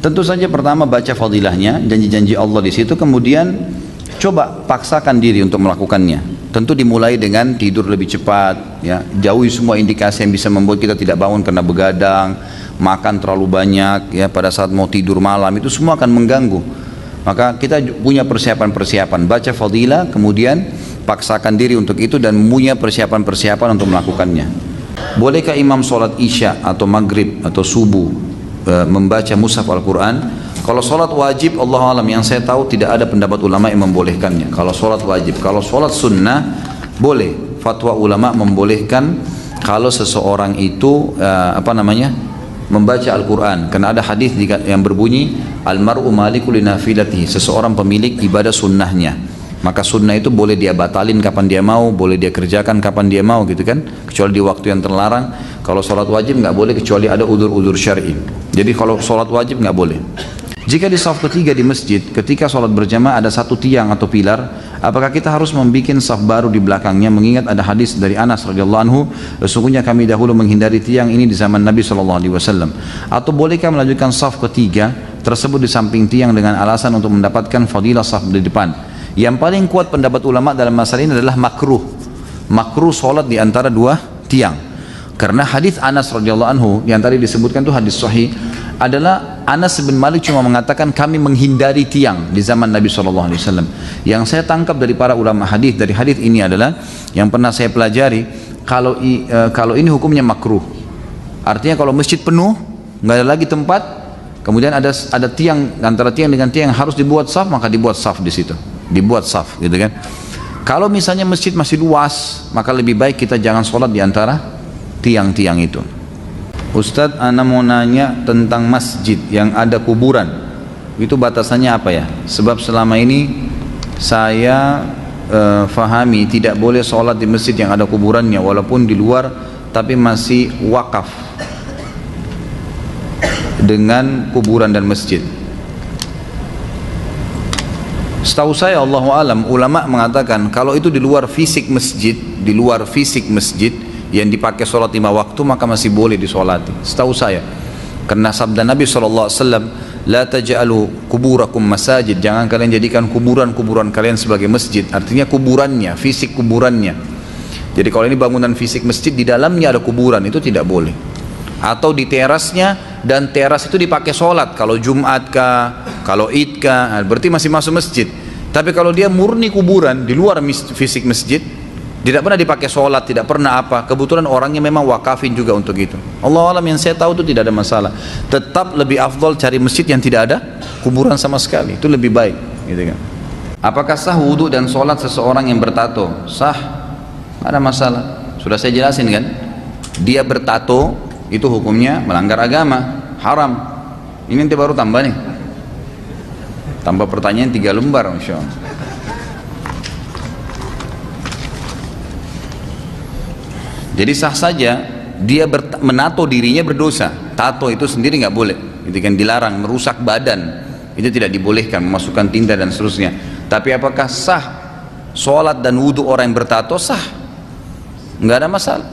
Tentu saja pertama baca fadilahnya, janji-janji Allah di situ, kemudian coba paksakan diri untuk melakukannya. Tentu dimulai dengan tidur lebih cepat, ya, jauhi semua indikasi yang bisa membuat kita tidak bangun karena begadang, makan terlalu banyak, ya, pada saat mau tidur malam, itu semua akan mengganggu. Maka kita punya persiapan-persiapan, baca fadilah, kemudian paksakan diri untuk itu dan punya persiapan-persiapan untuk melakukannya. Bolehkah imam sholat isya atau maghrib atau subuh membaca mushaf Al-Quran? Kalau sholat wajib, Allah alam, yang saya tahu tidak ada pendapat ulama yang membolehkannya. Kalau sholat wajib, kalau sholat sunnah boleh. Fatwa ulama membolehkan kalau seseorang itu membaca Al-Quran, karena ada hadis yang berbunyi almar'u maliku li nafilatihi, seseorang pemilik ibadah sunnahnya, maka sunnah itu boleh dia batalin kapan dia mau, boleh dia kerjakan kapan dia mau, gitu kan, kecuali di waktu yang terlarang. Kalau sholat wajib nggak boleh kecuali ada udzur-udzur syar'i. Jadi kalau sholat wajib nggak boleh. Jika di saf ketiga di masjid, ketika sholat berjamaah ada satu tiang atau pilar, apakah kita harus membuat saf baru di belakangnya? Mengingat ada hadis dari Anas radhiyallahu anhu, sesungguhnya kami dahulu menghindari tiang ini di zaman Nabi SAW. Atau bolehkah melanjutkan saf ketiga tersebut di samping tiang dengan alasan untuk mendapatkan fadilah saf di depan? Yang paling kuat pendapat ulama dalam masalah ini adalah makruh. Makruh sholat di antara dua tiang. Karena hadis Anas radhiyallahu anhu yang tadi disebutkan itu hadis sahih, adalah Anas bin Malik cuma mengatakan kami menghindari tiang di zaman Nabi SAW. Yang saya tangkap dari para ulama hadis dari hadis ini adalah, yang pernah saya pelajari, kalau ini hukumnya makruh. Artinya kalau masjid penuh, nggak ada lagi tempat, kemudian ada tiang, antara tiang dengan tiang harus dibuat saf, maka dibuat saf di situ, dibuat saf, gitu kan. Kalau misalnya masjid masih luas, maka lebih baik kita jangan sholat di antara tiang-tiang itu. Ustadz, ana mau nanya tentang masjid yang ada kuburan, itu batasannya apa ya? Sebab selama ini saya fahami tidak boleh sholat di masjid yang ada kuburannya, walaupun di luar, tapi masih wakaf dengan kuburan dan masjid. Setahu saya, Allahu alam, ulama mengatakan kalau itu di luar fisik masjid, yang dipakai sholat 5 waktu, maka masih boleh disolati, setahu saya. Karena sabda Nabi SAW, la taj'alu kuburakum masajid, jangan kalian jadikan kuburan-kuburan kalian sebagai masjid. Artinya kuburannya, fisik kuburannya. Jadi kalau ini bangunan fisik masjid, di dalamnya ada kuburan, itu tidak boleh. Atau di terasnya, dan teras itu dipakai sholat, kalau Jumat kah, kalau Id kah, berarti masih masuk masjid. Tapi kalau dia murni kuburan, di luar fisik masjid, tidak pernah dipakai sholat, tidak pernah apa, kebetulan orangnya memang wakafin juga untuk itu, Allah alam, yang saya tahu itu tidak ada masalah. Tetap lebih afdol cari masjid yang tidak ada kuburan sama sekali, itu lebih baik, gitu kan. Apakah sah wudhu dan sholat seseorang yang bertato? Sah, ada masalah. Sudah saya jelasin kan, dia bertato itu hukumnya melanggar agama, haram. Ini nanti baru tambah nih, tambah pertanyaan 3 lembar, Masya Allah. Jadi sah saja dia menato dirinya berdosa. Tato itu sendiri nggak boleh, itu kan dilarang, merusak badan, itu tidak dibolehkan, memasukkan tinta dan seterusnya. Tapi apakah sah sholat dan wudhu orang yang bertato? Sah, nggak ada masalah,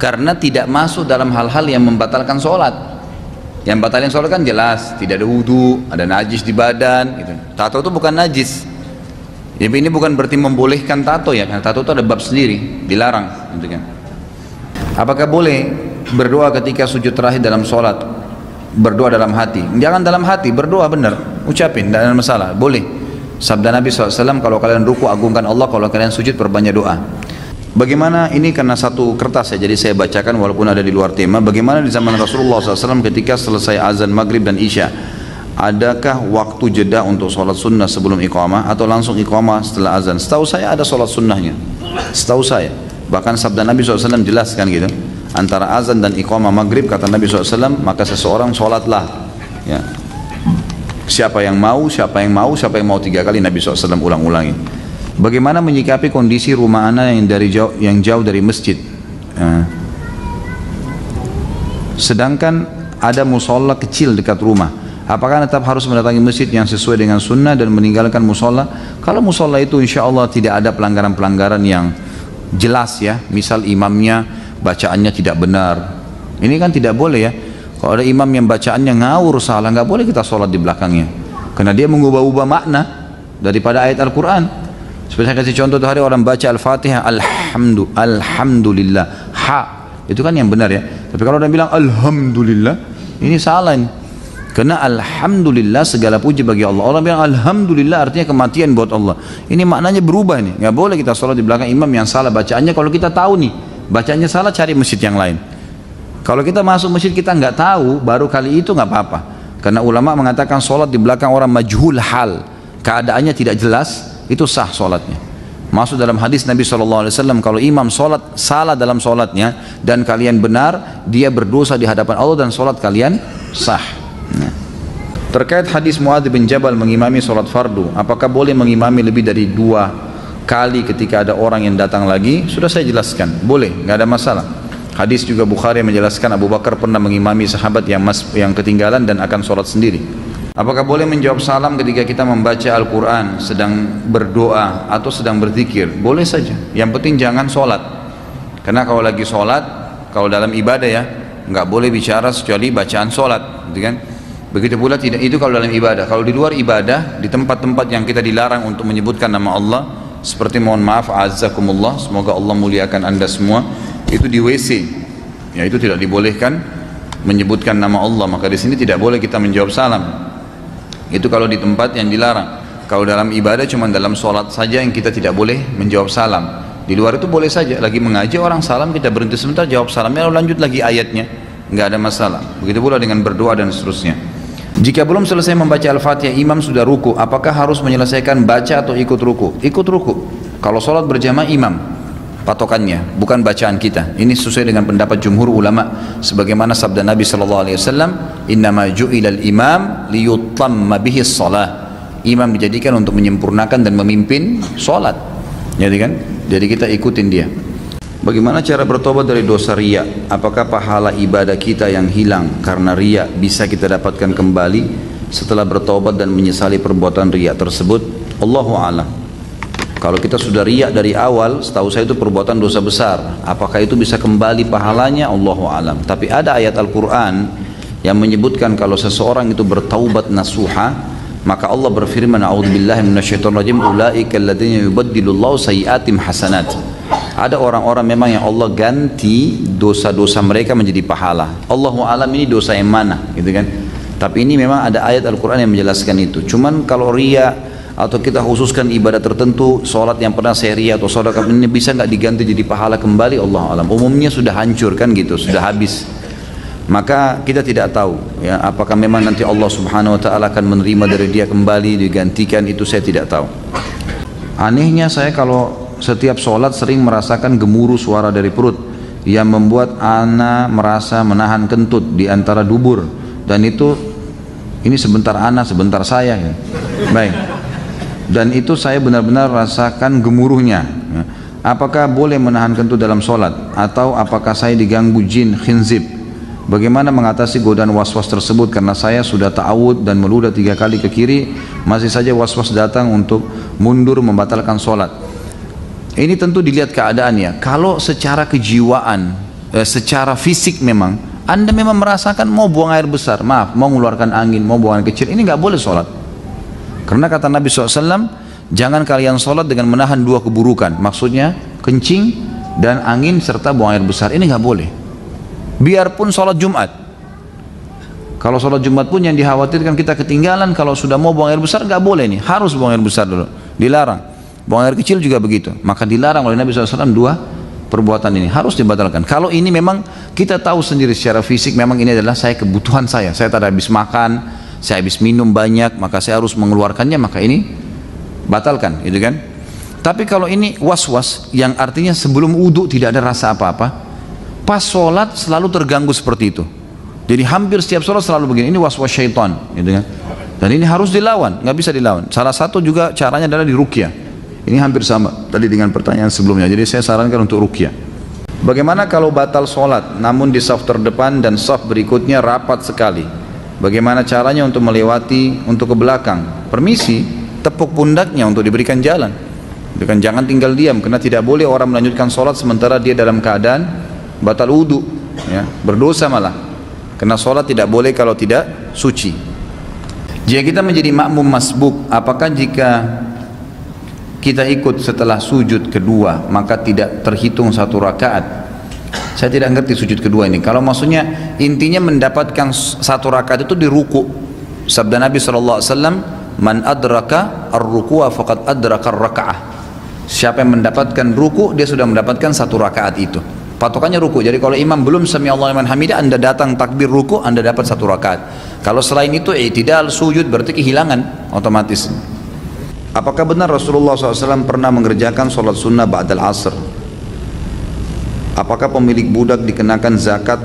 karena tidak masuk dalam hal-hal yang membatalkan sholat. Yang batalkan sholat kan jelas, tidak ada wudhu, ada najis di badan, gitu. Tato itu bukan najis. Jadi ini bukan berarti membolehkan tato ya, karena tato itu ada bab sendiri, dilarang, gitu kan. Apakah boleh berdoa ketika sujud terakhir dalam sholat? Berdoa dalam hati? Jangan dalam hati, berdoa benar, ucapin, tidak ada masalah, boleh. Sabda Nabi SAW, kalau kalian ruku agungkan Allah, kalau kalian sujud perbanyak doa. Bagaimana ini, karena satu kertas ya, jadi saya bacakan walaupun ada di luar tema. Bagaimana di zaman Rasulullah SAW ketika selesai azan maghrib dan isya, adakah waktu jeda untuk sholat sunnah sebelum iqamah atau langsung iqamah setelah azan? Setahu saya ada sholat sunnahnya, setahu saya. Bahkan sabda Nabi SAW jelaskan gitu, antara azan dan iqamah maghrib kata Nabi SAW, maka seseorang sholatlah ya. Siapa yang mau 3 kali Nabi SAW ulang-ulangi. Bagaimana menyikapi kondisi rumah anak yang jauh dari masjid, sedangkan ada musola kecil dekat rumah? Apakah tetap harus mendatangi masjid yang sesuai dengan sunnah dan meninggalkan musola? Kalau musola itu insya Allah tidak ada pelanggaran-pelanggaran yang jelas ya, misal imamnya bacaannya tidak benar, ini kan tidak boleh ya. Kalau ada imam yang bacaannya ngawur salah, nggak boleh kita sholat di belakangnya, karena dia mengubah-ubah makna daripada ayat Al-Quran. Seperti saya kasih contoh tuh, hari orang baca Al-Fatihah Alhamdulillah, itu kan yang benar ya. Tapi kalau orang bilang Alhamdulillah, ini salah ini. Karena Alhamdulillah segala puji bagi Allah. Orang bilang Alhamdulillah artinya kematian buat Allah. Ini maknanya berubah nih. Nggak boleh kita sholat di belakang imam yang salah bacaannya. Kalau kita tahu nih bacaannya salah, cari masjid yang lain. Kalau kita masuk masjid kita nggak tahu, baru kali itu nggak apa-apa. Karena ulama mengatakan sholat di belakang orang majhul hal, keadaannya tidak jelas, itu sah sholatnya. Masuk dalam hadis Nabi SAW, kalau imam sholat salah dalam sholatnya dan kalian benar, dia berdosa di hadapan Allah dan sholat kalian sah. Nah, terkait hadis Muadz bin Jabal mengimami sholat fardu, apakah boleh mengimami lebih dari 2 kali ketika ada orang yang datang lagi? Sudah saya jelaskan, boleh, nggak ada masalah. Hadis juga Bukhari menjelaskan Abu Bakar pernah mengimami sahabat yang ketinggalan dan akan sholat sendiri. Apakah boleh menjawab salam ketika kita membaca Al-Quran, sedang berdoa atau sedang berzikir? Boleh saja, yang penting jangan sholat. Karena kalau lagi sholat, kalau dalam ibadah ya, nggak boleh bicara kecuali bacaan sholat, gitu kan? Begitu pula tidak, itu kalau dalam ibadah. Kalau di luar ibadah, di tempat-tempat yang kita dilarang untuk menyebutkan nama Allah, seperti mohon maaf azzakumullah, semoga Allah muliakan anda semua, itu di WC ya, itu tidak dibolehkan menyebutkan nama Allah. Maka di sini tidak boleh kita menjawab salam. Itu kalau di tempat yang dilarang. Kalau dalam ibadah cuma dalam sholat saja yang kita tidak boleh menjawab salam. Di luar itu boleh saja, lagi mengaji orang salam kita berhenti sebentar jawab salamnya lalu lanjut lagi ayatnya, nggak ada masalah. Begitu pula dengan berdoa dan seterusnya. Jika belum selesai membaca Al-Fatihah, imam sudah ruku, apakah harus menyelesaikan baca atau ikut ruku? Ikut ruku. Kalau sholat berjamaah imam patokannya, bukan bacaan kita. Ini sesuai dengan pendapat jumhur ulama, sebagaimana sabda Nabi SAW, innama ju'ilal imam liyutamma bihi shalah. Imam dijadikan untuk menyempurnakan dan memimpin sholat. Jadi kan, jadi kita ikutin dia. Bagaimana cara bertobat dari dosa riya? Apakah pahala ibadah kita yang hilang karena riya bisa kita dapatkan kembali setelah bertobat dan menyesali perbuatan riya tersebut? Allahu a'lam. Kalau kita sudah riya dari awal, setahu saya itu perbuatan dosa besar. Apakah itu bisa kembali pahalanya? Allahu a'lam. Tapi ada ayat Al-Quran yang menyebutkan kalau seseorang itu bertaubat nasuha, maka Allah berfirman, a'udzubillahi minasyaitonirrajim, ulaika alladzina yubaddilullahu sayyi'atihim hasanat. Ada orang-orang memang yang Allah ganti dosa-dosa mereka menjadi pahala. Allahu a'lam ini dosa yang mana, gitu kan? Tapi ini memang ada ayat Al-Quran yang menjelaskan itu. Cuman kalau riya atau kita khususkan ibadah tertentu, sholat yang pernah saya riya atau sedekah ini bisa nggak diganti jadi pahala kembali? Allahu a'lam. Umumnya sudah hancur kan gitu, sudah habis. Maka kita tidak tahu ya, apakah memang nanti Allah Subhanahu wa taala akan menerima dari dia kembali digantikan, itu saya tidak tahu. Anehnya saya kalau setiap sholat sering merasakan gemuruh suara dari perut yang membuat ana merasa menahan kentut di antara dubur, dan itu ini sebentar ana sebentar saya ya. Baik, dan itu saya benar-benar rasakan gemuruhnya ya. Apakah boleh menahan kentut dalam sholat atau apakah saya diganggu jin khinzib? Bagaimana mengatasi godaan was-was tersebut, karena saya sudah ta'awud dan meludah 3 kali ke kiri, masih saja was-was datang untuk mundur membatalkan sholat. Ini tentu dilihat keadaannya. Kalau secara kejiwaan, secara fisik memang Anda memang merasakan mau buang air besar, maaf, mau mengeluarkan angin, mau buang air kecil, ini nggak boleh sholat. Karena kata Nabi SAW, jangan kalian sholat dengan menahan 2 keburukan. Maksudnya kencing dan angin serta buang air besar, ini nggak boleh. Biarpun sholat Jumat, kalau sholat Jumat pun yang dikhawatirkan kita ketinggalan, kalau sudah mau buang air besar nggak boleh nih, harus buang air besar dulu, dilarang. Buang air kecil juga begitu, maka dilarang oleh Nabi SAW 2 perbuatan ini harus dibatalkan. Kalau ini memang kita tahu sendiri secara fisik memang ini adalah kebutuhan saya tak ada habis makan, saya habis minum banyak, maka saya harus mengeluarkannya, maka ini batalkan, gitu kan. Tapi kalau ini was-was, yang artinya sebelum wudu tidak ada rasa apa-apa, pas sholat selalu terganggu seperti itu. Jadi hampir setiap sholat selalu begini, ini was-was syaitan, gitu kan. Dan ini harus dilawan, nggak bisa dilawan. Salah satu juga caranya adalah diruqyah. Ini hampir sama tadi dengan pertanyaan sebelumnya, jadi saya sarankan untuk ruqyah. Bagaimana kalau batal sholat, namun di saf terdepan dan saf berikutnya rapat sekali? Bagaimana caranya untuk melewati, untuk ke belakang? Permisi, tepuk pundaknya untuk diberikan jalan. Jangan tinggal diam, karena tidak boleh orang melanjutkan sholat sementara dia dalam keadaan batal wudu, ya, berdosa malah. Karena sholat tidak boleh kalau tidak suci. Jika kita menjadi makmum masbuk, apakah jika kita ikut setelah sujud kedua maka tidak terhitung satu rakaat? Saya tidak ngerti sujud kedua ini. Kalau maksudnya intinya mendapatkan satu rakaat itu di ruku. Sabda Nabi SAW, man adraka ar-ruku'a faqad adraka ar-raka'ah. Siapa yang mendapatkan ruku, dia sudah mendapatkan satu rakaat itu. Patokannya ruku. Jadi kalau imam belum sami Allahu liman hamidah, Anda datang takbir ruku, Anda dapat satu rakaat. Kalau selain itu i'tidal sujud, berarti kehilangan otomatis. Apakah benar Rasulullah SAW pernah mengerjakan sholat sunnah ba'dal asr? Apakah pemilik budak dikenakan zakat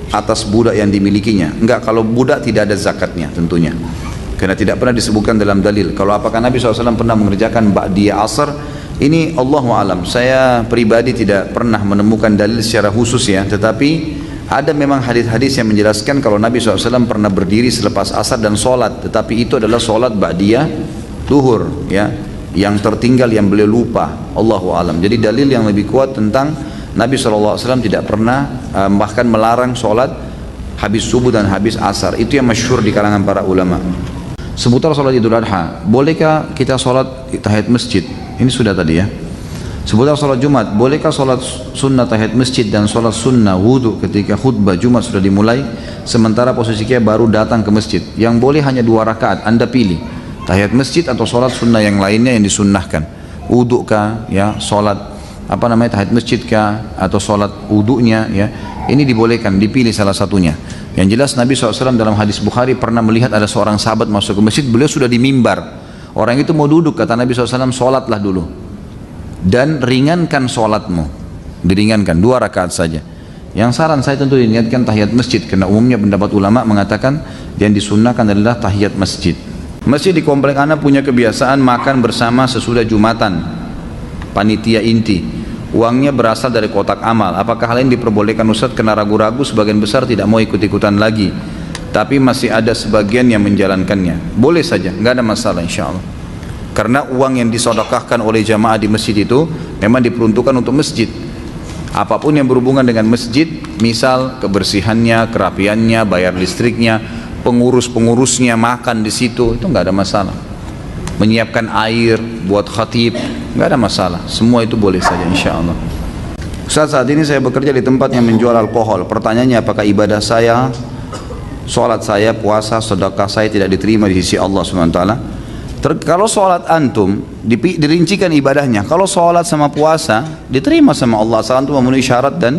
atas budak yang dimilikinya? Enggak, kalau budak tidak ada zakatnya tentunya, karena tidak pernah disebutkan dalam dalil. Kalau apakah Nabi SAW pernah mengerjakan ba'diyah asr, ini Allahu alam. Saya pribadi tidak pernah menemukan dalil secara khusus ya, tetapi ada memang hadis-hadis yang menjelaskan kalau Nabi SAW pernah berdiri selepas asar dan sholat, tetapi itu adalah sholat ba'diyah duhur, ya, yang tertinggal, yang beliau lupa. Allahu alam. Jadi dalil yang lebih kuat tentang Nabi SAW tidak pernah bahkan melarang sholat habis subuh dan habis asar. Itu yang masyhur di kalangan para ulama. Seputar sholat Idul Adha, bolehkah kita sholat tahiyat masjid? Ini sudah tadi ya. Seputar sholat Jumat, bolehkah sholat sunnah tahiyat masjid dan sholat sunnah wudhu ketika khutbah Jumat sudah dimulai, sementara posisinya baru datang ke masjid? Yang boleh hanya 2 rakaat, Anda pilih tahiyat masjid atau sholat sunnah yang lainnya yang disunnahkan. Wudhu kah, ya, sholat tahiyat masjid kah, atau sholat wudhunya, ya, ini dibolehkan, dipilih salah satunya. Yang jelas Nabi SAW dalam hadis Bukhari pernah melihat ada seorang sahabat masuk ke masjid, beliau sudah di mimbar. Orang itu mau duduk, kata Nabi SAW, sholatlah dulu dan ringankan sholatmu, diringankan 2 rakaat saja. Yang saran saya tentu diniatkan tahiyat masjid, karena umumnya pendapat ulama mengatakan yang disunnahkan adalah tahiyat masjid. Masjid di komplek anak punya kebiasaan makan bersama sesudah Jumatan, panitia inti. Uangnya berasal dari kotak amal. Apakah hal ini diperbolehkan Ustaz? Kena ragu-ragu, sebagian besar tidak mau ikut-ikutan lagi, tapi masih ada sebagian yang menjalankannya. Boleh saja, nggak ada masalah insya Allah. Karena uang yang disodokahkan oleh jamaah di masjid itu memang diperuntukkan untuk masjid. Apapun yang berhubungan dengan masjid, misal kebersihannya, kerapiannya, bayar listriknya, pengurus-pengurusnya makan di situ, itu nggak ada masalah. Menyiapkan air buat khatib, nggak ada masalah. Semua itu boleh saja insya Allah. Ustaz, saat ini saya bekerja di tempat yang menjual alkohol. Pertanyaannya, apakah ibadah saya, sholat saya, puasa, sedekah saya tidak diterima di sisi Allah SWT? Kalau sholat antum dirincikan ibadahnya. Kalau sholat sama puasa diterima sama Allah asal antum memenuhi syarat dan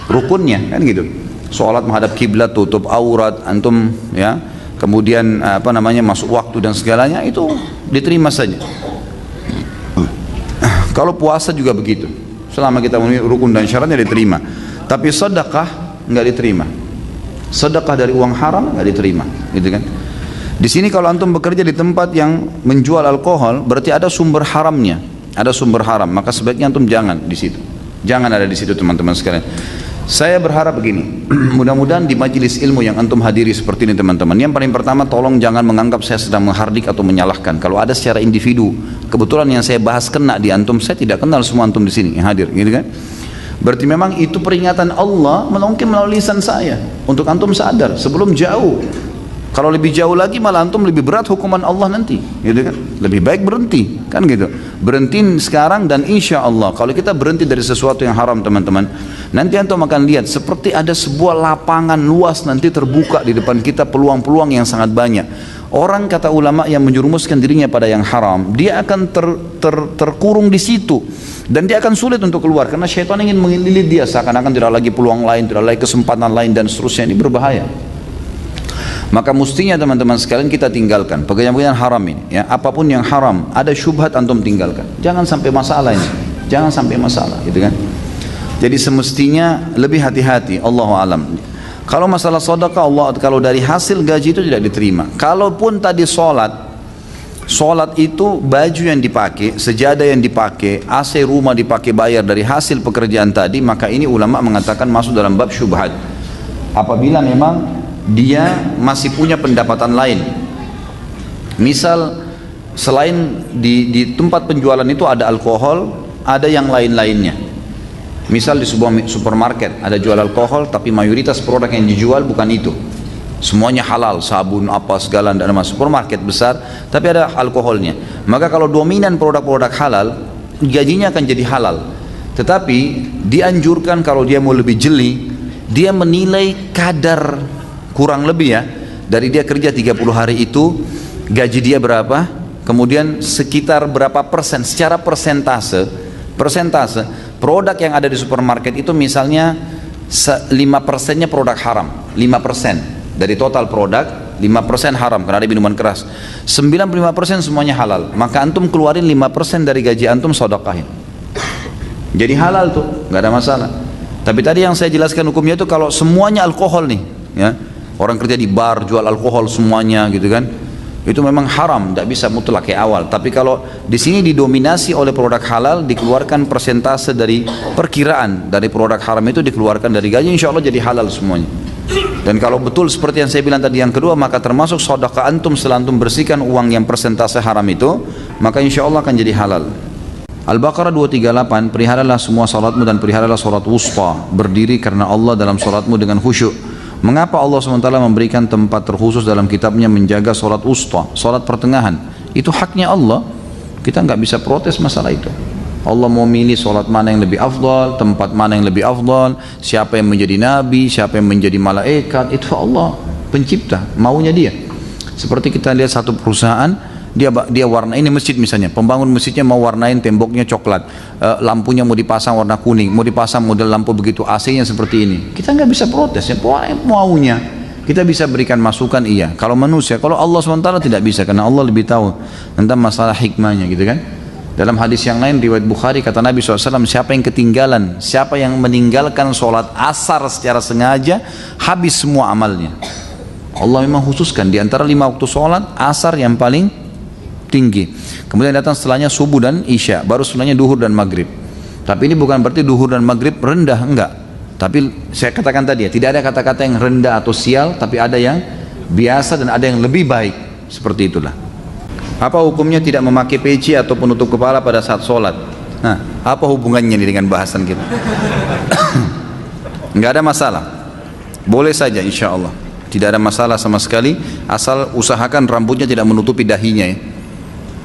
rukunnya, kan gitu. Sholat menghadap kiblat, tutup aurat antum, ya, kemudian masuk waktu dan segalanya, itu diterima saja. Kalau puasa juga begitu, selama kita memenuhi rukun dan syaratnya diterima. Tapi sedekah nggak diterima. Sedekah dari uang haram nggak diterima, gitu kan. Di sini kalau antum bekerja di tempat yang menjual alkohol, berarti ada sumber haramnya, ada sumber haram, maka sebaiknya antum jangan di situ, jangan ada di situ teman-teman sekalian. Saya berharap begini, mudah-mudahan di majelis ilmu yang antum hadiri seperti ini teman-teman, yang paling pertama tolong jangan menganggap saya sedang menghardik atau menyalahkan. Kalau ada secara individu, kebetulan yang saya bahas kena di antum, saya tidak kenal semua antum di sini yang hadir, gitu kan? Berarti memang itu peringatan Allah mungkin melalui lisan saya untuk antum sadar sebelum jauh. Kalau lebih jauh lagi malah antum lebih berat hukuman Allah nanti, gitu kan? Lebih baik berhenti, kan gitu. Berhenti sekarang dan insya Allah kalau kita berhenti dari sesuatu yang haram teman-teman, nanti antum akan lihat seperti ada sebuah lapangan luas nanti terbuka di depan kita, peluang-peluang yang sangat banyak. Orang, kata ulama, yang menjerumuskan dirinya pada yang haram, dia akan terkurung di situ dan dia akan sulit untuk keluar karena syaitan ingin mengelilit dia seakan-akan tidak lagi peluang lain, tidak lagi kesempatan lain dan seterusnya. Ini berbahaya. Maka mestinya teman-teman sekalian kita tinggalkan pekerjaan-pekerjaan haram ini, ya. Apapun yang haram, ada syubhat antum tinggalkan. Jangan sampai masalah ini. Jangan sampai masalah, gitu kan? Jadi semestinya lebih hati-hati, Allahu alam. Kalau masalah sedekah, Allah kalau dari hasil gaji itu tidak diterima. Kalaupun tadi Sholat itu baju yang dipakai, sejadah yang dipakai, AC rumah dipakai bayar dari hasil pekerjaan tadi, maka ini ulama mengatakan masuk dalam bab syubhat. Apabila memang dia masih punya pendapatan lain, misal selain di tempat penjualan itu ada alkohol, ada yang lain-lainnya. Misal di sebuah supermarket ada jual alkohol, tapi mayoritas produk yang dijual bukan itu. Semuanya halal, sabun apa segala, tidak ada masuk supermarket besar tapi ada alkoholnya. Maka kalau dominan produk-produk halal, gajinya akan jadi halal. Tetapi dianjurkan kalau dia mau lebih jeli, dia menilai kadar kurang lebih, ya, dari dia kerja 30 hari itu gaji dia berapa, kemudian sekitar berapa persen secara persentase produk yang ada di supermarket itu, misalnya 5%-nya produk haram, 5% dari total produk, 5% haram karena ada minuman keras, 95% semuanya halal. Maka antum keluarin 5% dari gaji antum, sedekahin. Jadi halal tuh, nggak ada masalah. Tapi tadi yang saya jelaskan hukumnya itu kalau semuanya alkohol nih, ya, orang kerja di bar jual alkohol semuanya, gitu kan, itu memang haram, tidak bisa mutlak kayak awal. Tapi kalau di sini didominasi oleh produk halal, dikeluarkan persentase dari perkiraan dari produk haram itu dikeluarkan dari gaji, insya Allah jadi halal semuanya. Dan kalau betul seperti yang saya bilang tadi yang kedua, maka termasuk sedekah antum setelah antum bersihkan uang yang persentase haram itu, maka insya Allah akan jadi halal. Al-Baqarah 238, peliharalah semua salatmu dan peliharalah salat wusta, berdiri karena Allah dalam salatmu dengan khusyuk. Mengapa Allah SWT memberikan tempat terkhusus dalam kitabnya menjaga salat wusta, salat pertengahan? Itu haknya Allah, kita nggak bisa protes masalah itu. Allah mau milih sholat mana yang lebih afdal, tempat mana yang lebih afdal, siapa yang menjadi nabi, siapa yang menjadi malaikat, itu Allah pencipta, maunya dia. Seperti kita lihat satu perusahaan, dia warna ini masjid misalnya, pembangun masjidnya mau warnain temboknya coklat, lampunya mau dipasang warna kuning, mau dipasang model lampu begitu, AC-nya seperti ini. Kita nggak bisa protes, ya maunya. Kita bisa berikan masukan, iya. Kalau manusia, kalau Allah SWT tidak bisa, karena Allah lebih tahu tentang masalah hikmahnya, gitu kan. Dalam hadis yang lain riwayat Bukhari, kata Nabi SAW, siapa yang ketinggalan, siapa yang meninggalkan sholat asar secara sengaja, habis semua amalnya. Allah memang khususkan di antara 5 waktu sholat, asar yang paling tinggi, kemudian datang setelahnya subuh dan isya, baru setelahnya duhur dan maghrib. Tapi ini bukan berarti duhur dan maghrib rendah, enggak. Tapi saya katakan tadi ya, tidak ada kata-kata yang rendah atau sial, tapi ada yang biasa dan ada yang lebih baik, seperti itulah. Apa hukumnya tidak memakai peci atau penutup kepala pada saat sholat? Nah, apa hubungannya ini dengan bahasan kita? Nggak ada masalah, boleh saja insya Allah, tidak ada masalah sama sekali, asal usahakan rambutnya tidak menutupi dahinya, ya.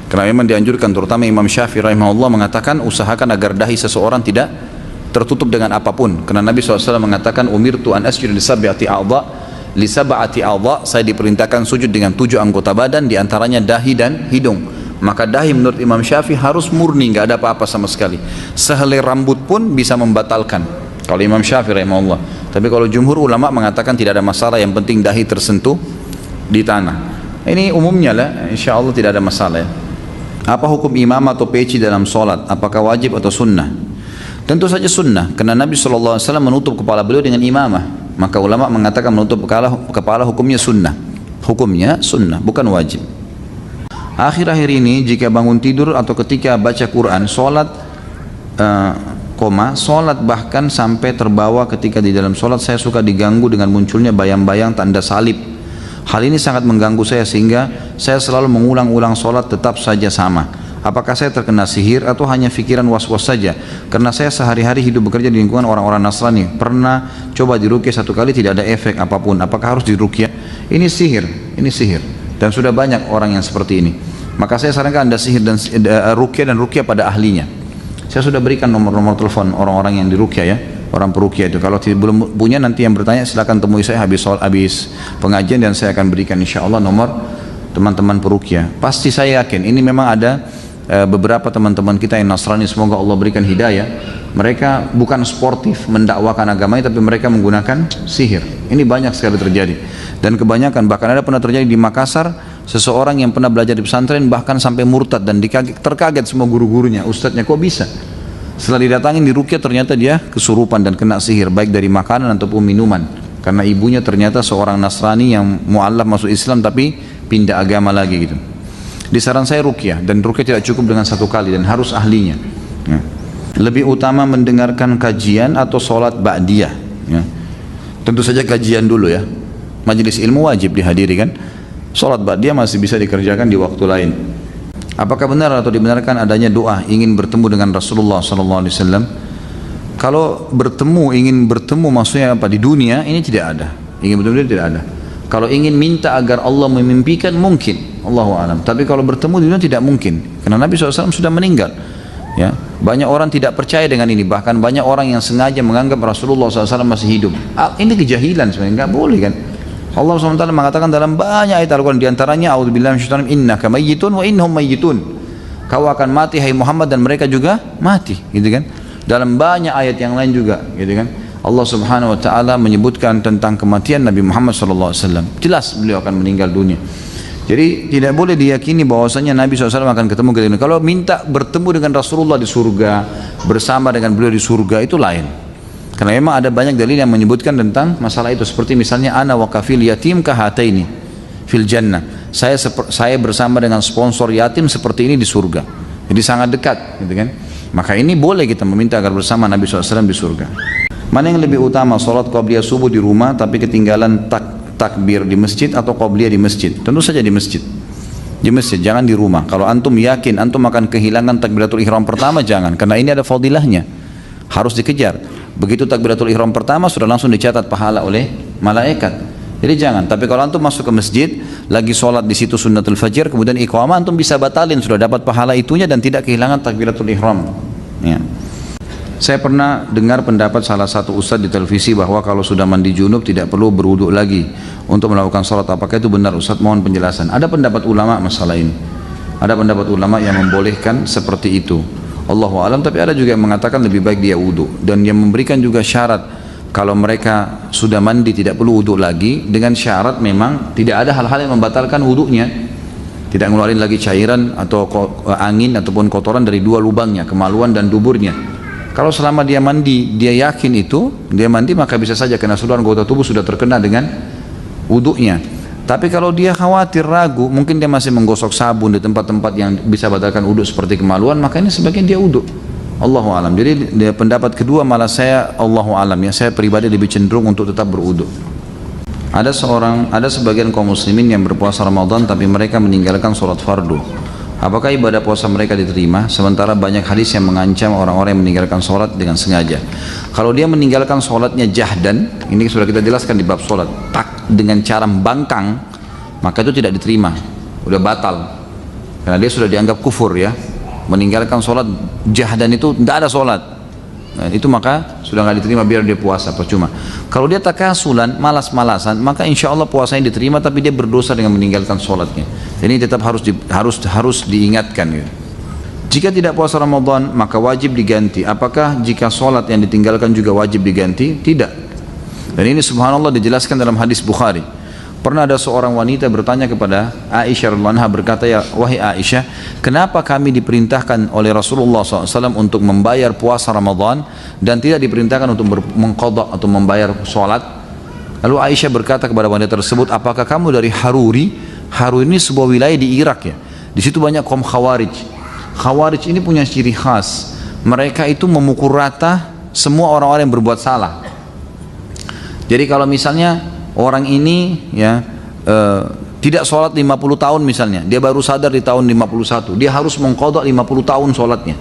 Karena memang dianjurkan, terutama Imam Syafi'i rahimahullah mengatakan usahakan agar dahi seseorang tidak tertutup dengan apapun, karena Nabi SAW mengatakan umirtu an asjuda li sab'ati a'dha, saya diperintahkan sujud dengan 7 anggota badan, diantaranya dahi dan hidung. Maka dahi menurut Imam Syafi'i harus murni, nggak ada apa-apa sama sekali. Sehelai rambut pun bisa membatalkan kalau Imam Syafi'i rahimahullah. Tapi kalau jumhur ulama mengatakan tidak ada masalah, yang penting dahi tersentuh di tanah. Ini umumnya lah, insya Allah tidak ada masalah, ya. Apa hukum imam atau peci dalam sholat? Apakah wajib atau sunnah? Tentu saja sunnah, karena Nabi SAW menutup kepala beliau dengan imamah. Maka ulama mengatakan menutup kepala hukumnya sunnah. Hukumnya sunnah, bukan wajib. Akhir-akhir ini jika bangun tidur atau ketika baca Quran, sholat bahkan sampai terbawa ketika di dalam sholat, saya suka diganggu dengan munculnya bayang-bayang tanda salib. Hal ini sangat mengganggu saya sehingga saya selalu mengulang-ulang sholat tetap saja sama. Apakah saya terkena sihir atau hanya pikiran was-was saja? Karena saya sehari-hari hidup bekerja di lingkungan orang-orang Nasrani. Pernah coba diruqyah 1 kali, tidak ada efek apapun. Apakah harus diruqyah? Ini sihir. Dan sudah banyak orang yang seperti ini. Maka saya sarankan Anda sihir dan ruqyah pada ahlinya. Saya sudah berikan nomor-nomor telepon orang-orang yang diruqyah, ya, orang peruqyah itu. Kalau belum punya, nanti yang bertanya silakan temui saya habis pengajian, dan saya akan berikan insya Allah nomor teman-teman peruqyah. Pasti saya yakin ini memang ada beberapa teman-teman kita yang Nasrani, semoga Allah berikan hidayah, mereka bukan sportif mendakwakan agamanya, tapi mereka menggunakan sihir. Ini banyak sekali terjadi, dan kebanyakan, bahkan ada pernah terjadi di Makassar, seseorang yang pernah belajar di pesantren bahkan sampai murtad dan terkaget semua guru-gurunya, ustadznya, kok bisa? Setelah didatangin di ruqyah ternyata dia kesurupan dan kena sihir, baik dari makanan ataupun minuman, karena ibunya ternyata seorang Nasrani yang mu'allaf masuk Islam tapi pindah agama lagi gitu. Di saran saya ruqyah, dan ruqyah tidak cukup dengan satu kali dan harus ahlinya. Ya. Lebih utama mendengarkan kajian atau sholat ba'diyah? Ya. Tentu saja kajian dulu ya. Majelis ilmu wajib dihadiri kan. Sholat ba'diyah masih bisa dikerjakan di waktu lain. Apakah benar atau dibenarkan adanya doa ingin bertemu dengan Rasulullah SAW? Kalau ingin bertemu maksudnya apa di dunia, ini tidak ada. Ingin bertemu tidak ada. Kalau ingin minta agar Allah memimpikan, mungkin, Allahu a'lam. Tapi kalau bertemu di dunia tidak mungkin, karena Nabi SAW sudah meninggal. Ya, banyak orang tidak percaya dengan ini. Bahkan banyak orang yang sengaja menganggap Rasulullah SAW masih hidup. Ini kejahilan sebenarnya, nggak boleh kan. Allah SWT mengatakan dalam banyak ayat Al-Quran, diantaranya A'udzubillahi minasyaitonir rajim, innaka mayyitun wa innahum mayyitun. Kau akan mati hai Muhammad dan mereka juga mati, gitu kan. Dalam banyak ayat yang lain juga, gitu kan. Allah Subhanahu wa taala menyebutkan tentang kematian Nabi Muhammad SAW. Jelas beliau akan meninggal dunia. Jadi tidak boleh diyakini bahwasanya Nabi SAW akan ketemu dengan, kalau minta bertemu dengan Rasulullah di surga, bersama dengan beliau di surga, itu lain. Karena memang ada banyak dalil yang menyebutkan tentang masalah itu, seperti misalnya ana wa kafil yatim kahataini fil jannah. Saya bersama dengan sponsor yatim seperti ini di surga. Jadi sangat dekat, gitu kan. Maka ini boleh kita meminta agar bersama Nabi SAW di surga. Mana yang lebih utama, sholat qabliyah subuh di rumah tapi ketinggalan takbir di masjid, atau qabliyah di masjid? Tentu saja di masjid. Di masjid, jangan di rumah. Kalau antum yakin antum akan kehilangan takbiratul ihram pertama, jangan, karena ini ada fadilahnya, harus dikejar. Begitu takbiratul ihram pertama sudah langsung dicatat pahala oleh malaikat. Jadi jangan. Tapi kalau antum masuk ke masjid, lagi sholat di situ sunnatul fajr, kemudian iqamah, antum bisa batalin, sudah dapat pahala itunya dan tidak kehilangan takbiratul ihram. Ya. Saya pernah dengar pendapat salah satu ustadz di televisi bahwa kalau sudah mandi junub tidak perlu berwuduk lagi untuk melakukan sholat. Apakah itu benar ustadz? Mohon penjelasan. Ada pendapat ulama masalah ini. Ada pendapat ulama yang membolehkan seperti itu. Allahu a'lam. Tapi ada juga yang mengatakan lebih baik dia wuduk, dan yang memberikan juga syarat kalau mereka sudah mandi tidak perlu wuduk lagi, dengan syarat memang tidak ada hal-hal yang membatalkan wuduknya, tidak ngeluarin lagi cairan atau angin ataupun kotoran dari dua lubangnya, kemaluan dan duburnya. Kalau selama dia mandi, dia yakin itu, dia mandi, maka bisa saja karena seluruh anggota tubuh sudah terkena dengan wuduknya. Tapi kalau dia khawatir, ragu, mungkin dia masih menggosok sabun di tempat-tempat yang bisa batalkan wuduk seperti kemaluan, maka ini sebagian dia wuduk. Allahu alam. Jadi pendapat kedua malah saya Allahu alam ya, saya pribadi lebih cenderung untuk tetap berwuduk. Ada sebagian kaum muslimin yang berpuasa Ramadan tapi mereka meninggalkan sholat fardu. Apakah ibadah puasa mereka diterima? Sementara banyak hadis yang mengancam orang-orang yang meninggalkan sholat dengan sengaja. Kalau dia meninggalkan sholatnya jahdan, ini sudah kita jelaskan di bab sholat, dengan cara membangkang, maka itu tidak diterima, udah batal, karena dia sudah dianggap kufur ya. Meninggalkan sholat jahdan itu tidak ada sholat, nah, itu maka sudah nggak diterima, biar dia puasa percuma. Kalau dia takasulan, malas-malasan, maka insya Allah puasanya diterima, tapi dia berdosa dengan meninggalkan sholatnya. Ini tetap harus diingatkan gitu. Jika tidak puasa Ramadan maka wajib diganti. Apakah jika sholat yang ditinggalkan juga wajib diganti? Tidak. Dan ini subhanallah dijelaskan dalam hadis Bukhari. Pernah ada seorang wanita bertanya kepada Aisyah radhiyallahu anha, berkata, ya wahai Aisyah, kenapa kami diperintahkan oleh Rasulullah SAW untuk membayar puasa Ramadan dan tidak diperintahkan untuk mengqadha atau membayar sholat? Lalu Aisyah berkata kepada wanita tersebut, apakah kamu dari Haruri? Haruri ini sebuah wilayah di Irak ya. Di situ banyak kaum Khawarij. Khawarij ini punya ciri khas. Mereka itu memukul rata semua orang-orang yang berbuat salah. Jadi kalau misalnya orang ini ya tidak sholat 50 tahun misalnya, dia baru sadar di tahun 51, dia harus mengqadha 50 tahun sholatnya.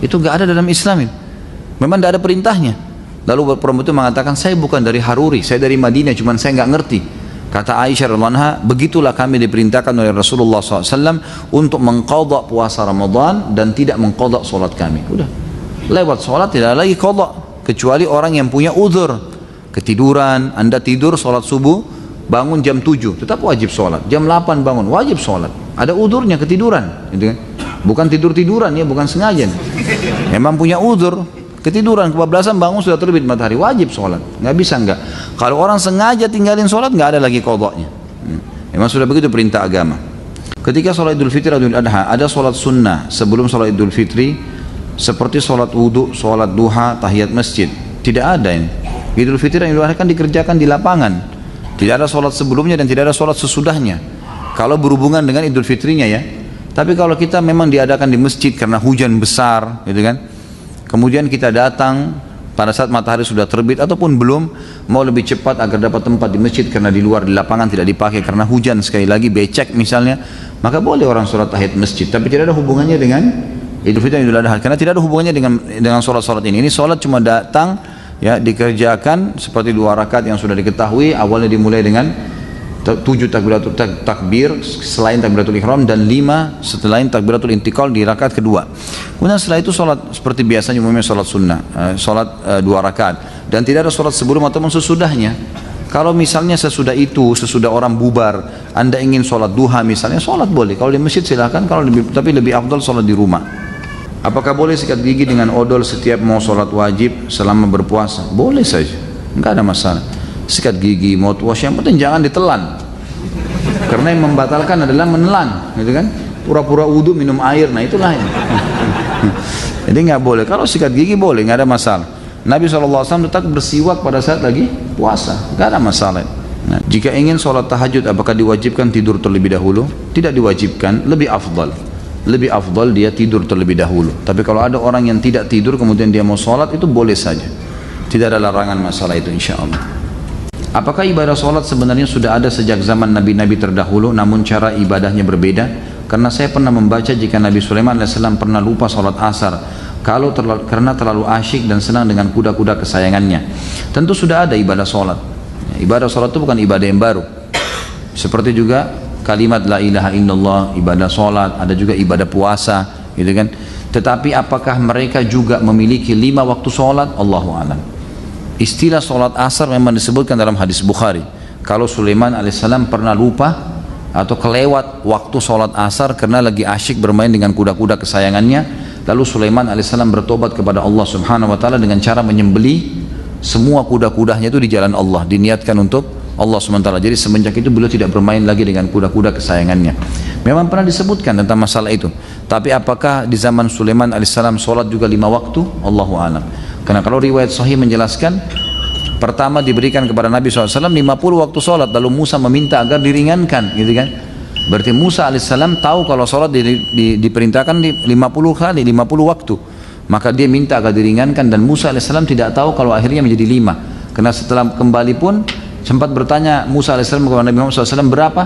Itu enggak ada dalam Islam ini. Memang tidak ada perintahnya. Lalu perempuan itu mengatakan, saya bukan dari Haruri, saya dari Madinah, cuman saya enggak ngerti. Kata Aisyah radhiyallahu anha, begitulah kami diperintahkan oleh Rasulullah SAW untuk mengqadha puasa Ramadan dan tidak mengqadha sholat kami. Udah, lewat sholat tidak lagi qadha, kecuali orang yang punya uzur, ketiduran, anda tidur sholat subuh, bangun jam 7, tetap wajib sholat. Jam 8 bangun, wajib sholat. Ada uzurnya, ketiduran, gitu kan? Bukan tidur-tiduran ya, bukan sengaja. Memang punya uzur, ketiduran, kebablasan, bangun sudah terbit matahari, wajib sholat. Nggak bisa nggak. Kalau orang sengaja tinggalin sholat, nggak ada lagi qadanya. Memang sudah begitu perintah agama. Ketika sholat Idul Fitri atau Idul Adha, ada sholat sunnah sebelum sholat Idul Fitri, seperti sholat wudhu, sholat duha, tahiyat masjid. Tidak ada ini. Idul Fitri dan Idul Adha kan dikerjakan di lapangan. Tidak ada sholat sebelumnya dan tidak ada sholat sesudahnya. Kalau berhubungan dengan Idul Fitrinya ya. Tapi kalau kita memang diadakan di masjid karena hujan besar, gitu kan? Kemudian kita datang pada saat matahari sudah terbit ataupun belum, mau lebih cepat agar dapat tempat di masjid karena di luar di lapangan tidak dipakai karena hujan, sekali lagi becek misalnya, maka boleh orang sholat tahiyat masjid. Tapi tidak ada hubungannya dengan Idul Fitri dan Idul Adha karena tidak ada hubungannya dengan sholat-sholat ini. Ini sholat cuma datang ya, dikerjakan seperti 2 rakaat yang sudah diketahui, awalnya dimulai dengan 7 takbiratul takbir selain takbiratul ihram dan 5 selain takbiratul intikal di rakaat kedua. Kemudian setelah itu sholat seperti biasanya umumnya sholat sunnah, sholat 2 rakaat, dan tidak ada sholat sebelum ataupun sesudahnya. Kalau misalnya sesudah itu, sesudah orang bubar, Anda ingin sholat duha misalnya, sholat boleh. Kalau di masjid silahkan, tapi lebih afdal sholat di rumah. Apakah boleh sikat gigi dengan odol setiap mau sholat wajib selama berpuasa? Boleh saja, nggak ada masalah. Sikat gigi, mouthwash, yang penting jangan ditelan, karena yang membatalkan adalah menelan, gitu kan? Pura-pura wudhu minum air, nah itulah ya. Jadi nggak boleh. Kalau sikat gigi boleh, nggak ada masalah. Nabi SAW tetap bersiwak pada saat lagi puasa, nggak ada masalah. Nah, jika ingin sholat tahajud, apakah diwajibkan tidur terlebih dahulu? Tidak diwajibkan, lebih afdal. Lebih afdal dia tidur terlebih dahulu. Tapi kalau ada orang yang tidak tidur kemudian dia mau sholat, itu boleh saja. Tidak ada larangan masalah itu, insya Allah. Apakah ibadah sholat sebenarnya sudah ada sejak zaman nabi-nabi terdahulu, namun cara ibadahnya berbeda? Karena saya pernah membaca jika Nabi Sulaiman AS pernah lupa sholat asar karena terlalu asyik dan senang dengan kuda-kuda kesayangannya. Tentu sudah ada ibadah sholat. Ibadah sholat itu bukan ibadah yang baru. Seperti juga kalimat la ilaha illallah, ibadah sholat, ada juga ibadah puasa, gitu kan? Tetapi apakah mereka juga memiliki 5 waktu sholat? Allahu a'lam. Istilah sholat asar memang disebutkan dalam hadis Bukhari. Kalau Sulaiman alaihissalam pernah lupa atau kelewat waktu sholat asar karena lagi asyik bermain dengan kuda-kuda kesayangannya, lalu Sulaiman alaihissalam bertobat kepada Allah subhanahu wa ta'ala dengan cara menyembelih semua kuda-kudanya itu di jalan Allah, diniatkan untuk Allah subhanahu wa ta'ala. Jadi semenjak itu beliau tidak bermain lagi dengan kuda-kuda kesayangannya. Memang pernah disebutkan tentang masalah itu. Tapi apakah di zaman Sulaiman alaihissalam sholat juga 5 waktu? Allahu a'lam. Karena kalau riwayat sahih menjelaskan, pertama diberikan kepada Nabi SAW 50 waktu sholat, lalu Musa meminta agar diringankan, gitu kan? Berarti Musa alaihissalam tahu kalau sholat diperintahkan 50 kali, 50 waktu. Maka dia minta agar diringankan, dan Musa alaihissalam tidak tahu kalau akhirnya menjadi 5. Karena setelah kembali pun sempat bertanya Musa alaihissalam kepada Nabi Muhammad SAW, berapa?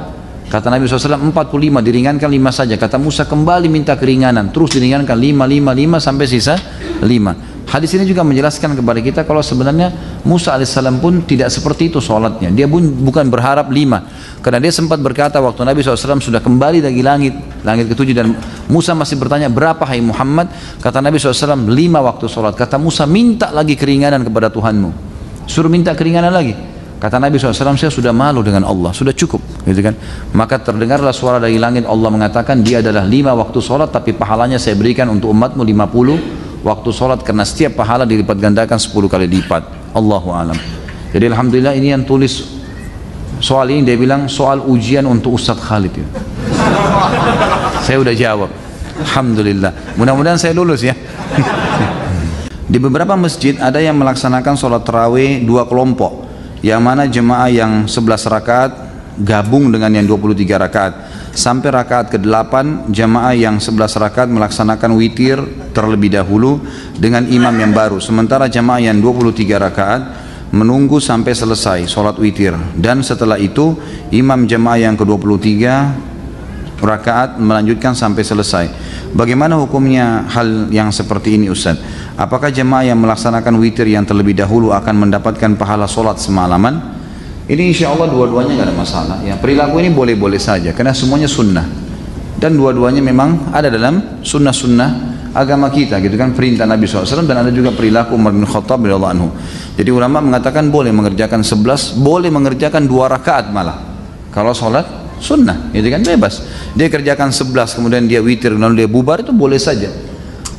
Kata Nabi SAW 45, diringankan 5 saja. Kata Musa kembali minta keringanan, terus diringankan 5 sampai sisa 5. Hadis ini juga menjelaskan kepada kita kalau sebenarnya Musa alaihissalam pun tidak seperti itu sholatnya. Dia pun bukan berharap 5. Karena dia sempat berkata waktu Nabi SAW sudah kembali dari langit ke-7, dan Musa masih bertanya, berapa hai Muhammad? Kata Nabi SAW 5 waktu sholat. Kata Musa, minta lagi keringanan kepada Tuhanmu. Suruh minta keringanan lagi. Kata Nabi SAW, saya sudah malu dengan Allah, sudah cukup, gitu kan? Maka terdengarlah suara dari langit, Allah mengatakan, dia adalah 5 waktu sholat, tapi pahalanya saya berikan untuk umatmu 50 waktu sholat, karena setiap pahala dilipat gandakan 10 kali lipat. Allahu alam. Jadi alhamdulillah ini yang tulis soal ini, dia bilang soal ujian untuk Ustadz Khalid ya. Saya udah jawab, alhamdulillah. Mudah-mudahan saya lulus ya. Di beberapa masjid ada yang melaksanakan sholat tarawih 2 kelompok, yang mana jemaah yang 11 rakaat gabung dengan yang 23 rakaat. Sampai rakaat ke-8 jamaah yang 11 rakaat melaksanakan witir terlebih dahulu dengan imam yang baru, sementara jamaah yang 23 rakaat menunggu sampai selesai sholat witir, dan setelah itu imam jamaah yang ke-23 rakaat melanjutkan sampai selesai. Bagaimana hukumnya hal yang seperti ini Ustaz? Apakah jamaah yang melaksanakan witir yang terlebih dahulu akan mendapatkan pahala sholat semalaman? Ini insya Allah dua-duanya nggak ada masalah. Ya, perilaku ini boleh-boleh saja karena semuanya sunnah, dan dua-duanya memang ada dalam sunnah-sunnah agama kita, gitu kan, perintah Nabi SAW, dan ada juga perilaku Umar bin Khattab radhiyallahu anhu. Jadi ulama mengatakan boleh mengerjakan 11, boleh mengerjakan 2 rakaat malah kalau sholat Sunnah, gitu kan, bebas. Dia kerjakan 11, kemudian dia witir, lalu dia bubar, itu boleh saja.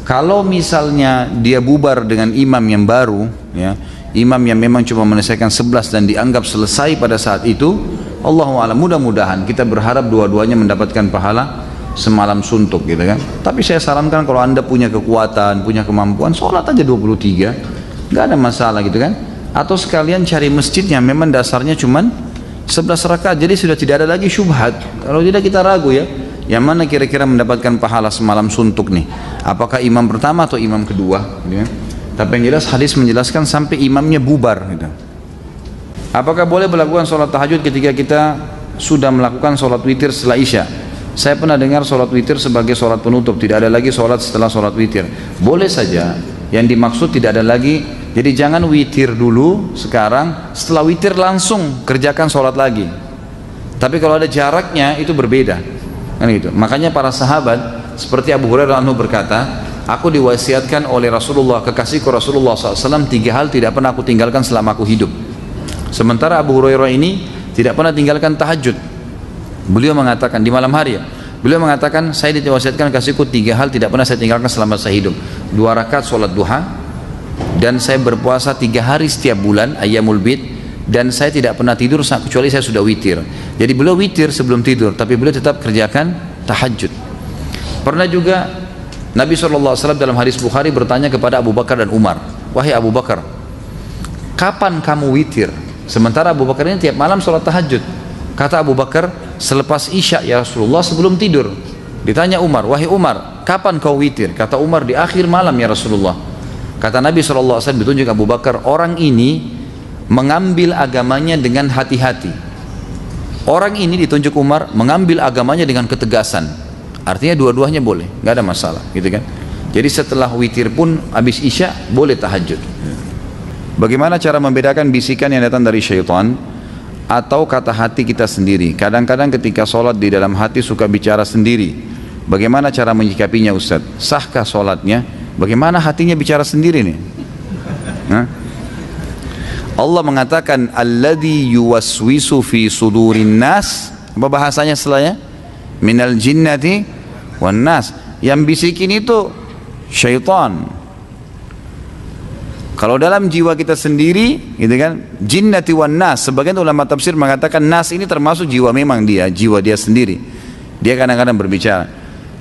Kalau misalnya dia bubar dengan imam yang baru, ya, imam yang memang cuma menyelesaikan 11 dan dianggap selesai pada saat itu, Allahu a'lam, mudah-mudahan kita berharap dua-duanya mendapatkan pahala semalam suntuk, gitu kan. Tapi saya sarankan kalau anda punya kekuatan, punya kemampuan, sholat aja 23, nggak ada masalah, gitu kan. Atau sekalian cari masjid yang memang dasarnya cuman 11 rakaat, jadi sudah tidak ada lagi syubhat. Kalau tidak kita ragu ya, yang mana kira-kira mendapatkan pahala semalam suntuk nih, apakah imam pertama atau imam kedua, gitu kan. Tapi yang jelas hadis menjelaskan sampai imamnya bubar, gitu. Apakah boleh melakukan sholat tahajud ketika kita sudah melakukan sholat witir setelah isya? Saya pernah dengar sholat witir sebagai sholat penutup, tidak ada lagi sholat setelah sholat witir. Boleh saja, yang dimaksud tidak ada lagi. Jadi jangan witir dulu sekarang, setelah witir langsung kerjakan sholat lagi. Tapi kalau ada jaraknya itu berbeda, kan gitu. Makanya para sahabat seperti Abu Hurairah anhu berkata, aku diwasiatkan oleh Rasulullah, kekasihku Rasulullah SAW, 3 hal tidak pernah aku tinggalkan selama aku hidup. Sementara Abu Hurairah ini tidak pernah tinggalkan tahajud. Beliau mengatakan di malam hari ya, beliau mengatakan saya diwasiatkan kasihku 3 hal tidak pernah saya tinggalkan selama saya hidup. 2 rakaat sholat duha, dan saya berpuasa 3 hari setiap bulan, ayyamul bid, dan saya tidak pernah tidur kecuali saya sudah witir. Jadi beliau witir sebelum tidur, tapi beliau tetap kerjakan tahajud. Pernah juga Nabi SAW dalam hadis Bukhari bertanya kepada Abu Bakar dan Umar, wahai Abu Bakar, kapan kamu witir? Sementara Abu Bakar ini tiap malam sholat tahajud. Kata Abu Bakar, selepas isya ya Rasulullah, sebelum tidur. Ditanya Umar, wahai Umar, kapan kau witir? Kata Umar, di akhir malam ya Rasulullah. Kata Nabi SAW ditunjuk Abu Bakar, orang ini mengambil agamanya dengan hati-hati. Orang ini ditunjuk Umar mengambil agamanya dengan ketegasan. Artinya dua-duanya boleh, nggak ada masalah, gitu kan. Jadi setelah witir pun habis isya boleh tahajud. Bagaimana cara membedakan bisikan yang datang dari syaitan atau kata hati kita sendiri? Kadang-kadang ketika sholat di dalam hati suka bicara sendiri. Bagaimana cara menyikapinya Ustaz? Sahkah sholatnya? Bagaimana hatinya bicara sendiri nih? Allah mengatakan alladzi yuwaswisu fi sudurin nas. Apa bahasanya setelahnya? Minal jinnati wan nas. Yang bisikin itu syaitan. Kalau dalam jiwa kita sendiri, gitu kan, jinnati wan nas. Sebagian ulama tafsir mengatakan nas ini termasuk jiwa, memang jiwa dia sendiri. Dia kadang-kadang berbicara.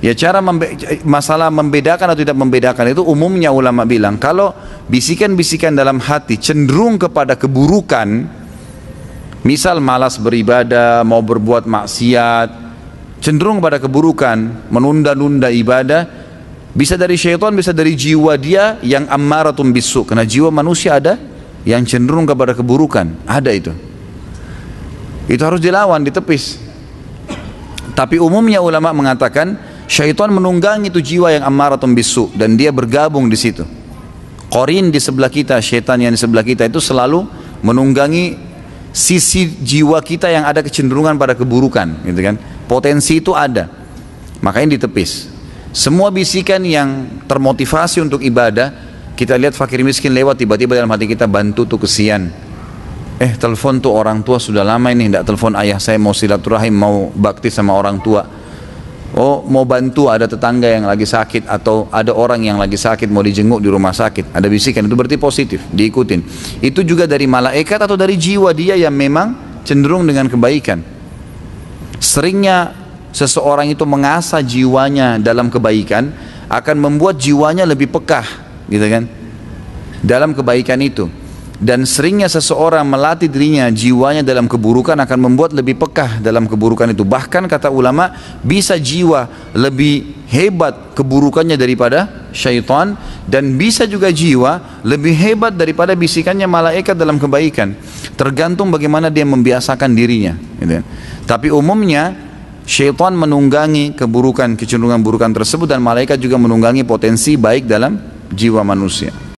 Ya cara masalah membedakan atau tidak membedakan itu umumnya ulama bilang kalau bisikan-bisikan dalam hati cenderung kepada keburukan, misal malas beribadah, mau berbuat maksiat, cenderung pada keburukan, menunda-nunda ibadah, bisa dari syaitan, bisa dari jiwa dia yang ammaratun bisu. Karena jiwa manusia ada yang cenderung kepada keburukan, ada itu. Itu harus dilawan, ditepis. Tapi umumnya ulama mengatakan syaitan menunggangi itu jiwa yang ammaratun bisu dan dia bergabung di situ. Qarin di sebelah kita, syaitan yang di sebelah kita itu selalu menunggangi sisi jiwa kita yang ada kecenderungan pada keburukan, gitu kan. Potensi itu ada. Makanya ditepis. Semua bisikan yang termotivasi untuk ibadah, kita lihat fakir miskin lewat, tiba-tiba dalam hati kita bantu tuh, kesian. Telepon tuh orang tua sudah lama ini tidak telepon ayah saya, mau silaturahim, mau bakti sama orang tua. Oh, mau bantu ada tetangga yang lagi sakit atau ada orang yang lagi sakit mau dijenguk di rumah sakit, ada bisikan, itu berarti positif, diikutin. Itu juga dari malaikat atau dari jiwa dia yang memang cenderung dengan kebaikan. Seringnya seseorang itu mengasah jiwanya dalam kebaikan akan membuat jiwanya lebih pekah, gitu kan, dalam kebaikan itu. Dan seringnya seseorang melatih dirinya, jiwanya dalam keburukan akan membuat lebih pekah dalam keburukan itu. Bahkan kata ulama, bisa jiwa lebih hebat keburukannya daripada syaitan, dan bisa juga jiwa lebih hebat daripada bisikannya malaikat dalam kebaikan. Tergantung bagaimana dia membiasakan dirinya, gitu. Tapi umumnya syaitan menunggangi keburukan, kecenderungan burukan tersebut, dan malaikat juga menunggangi potensi baik dalam jiwa manusia.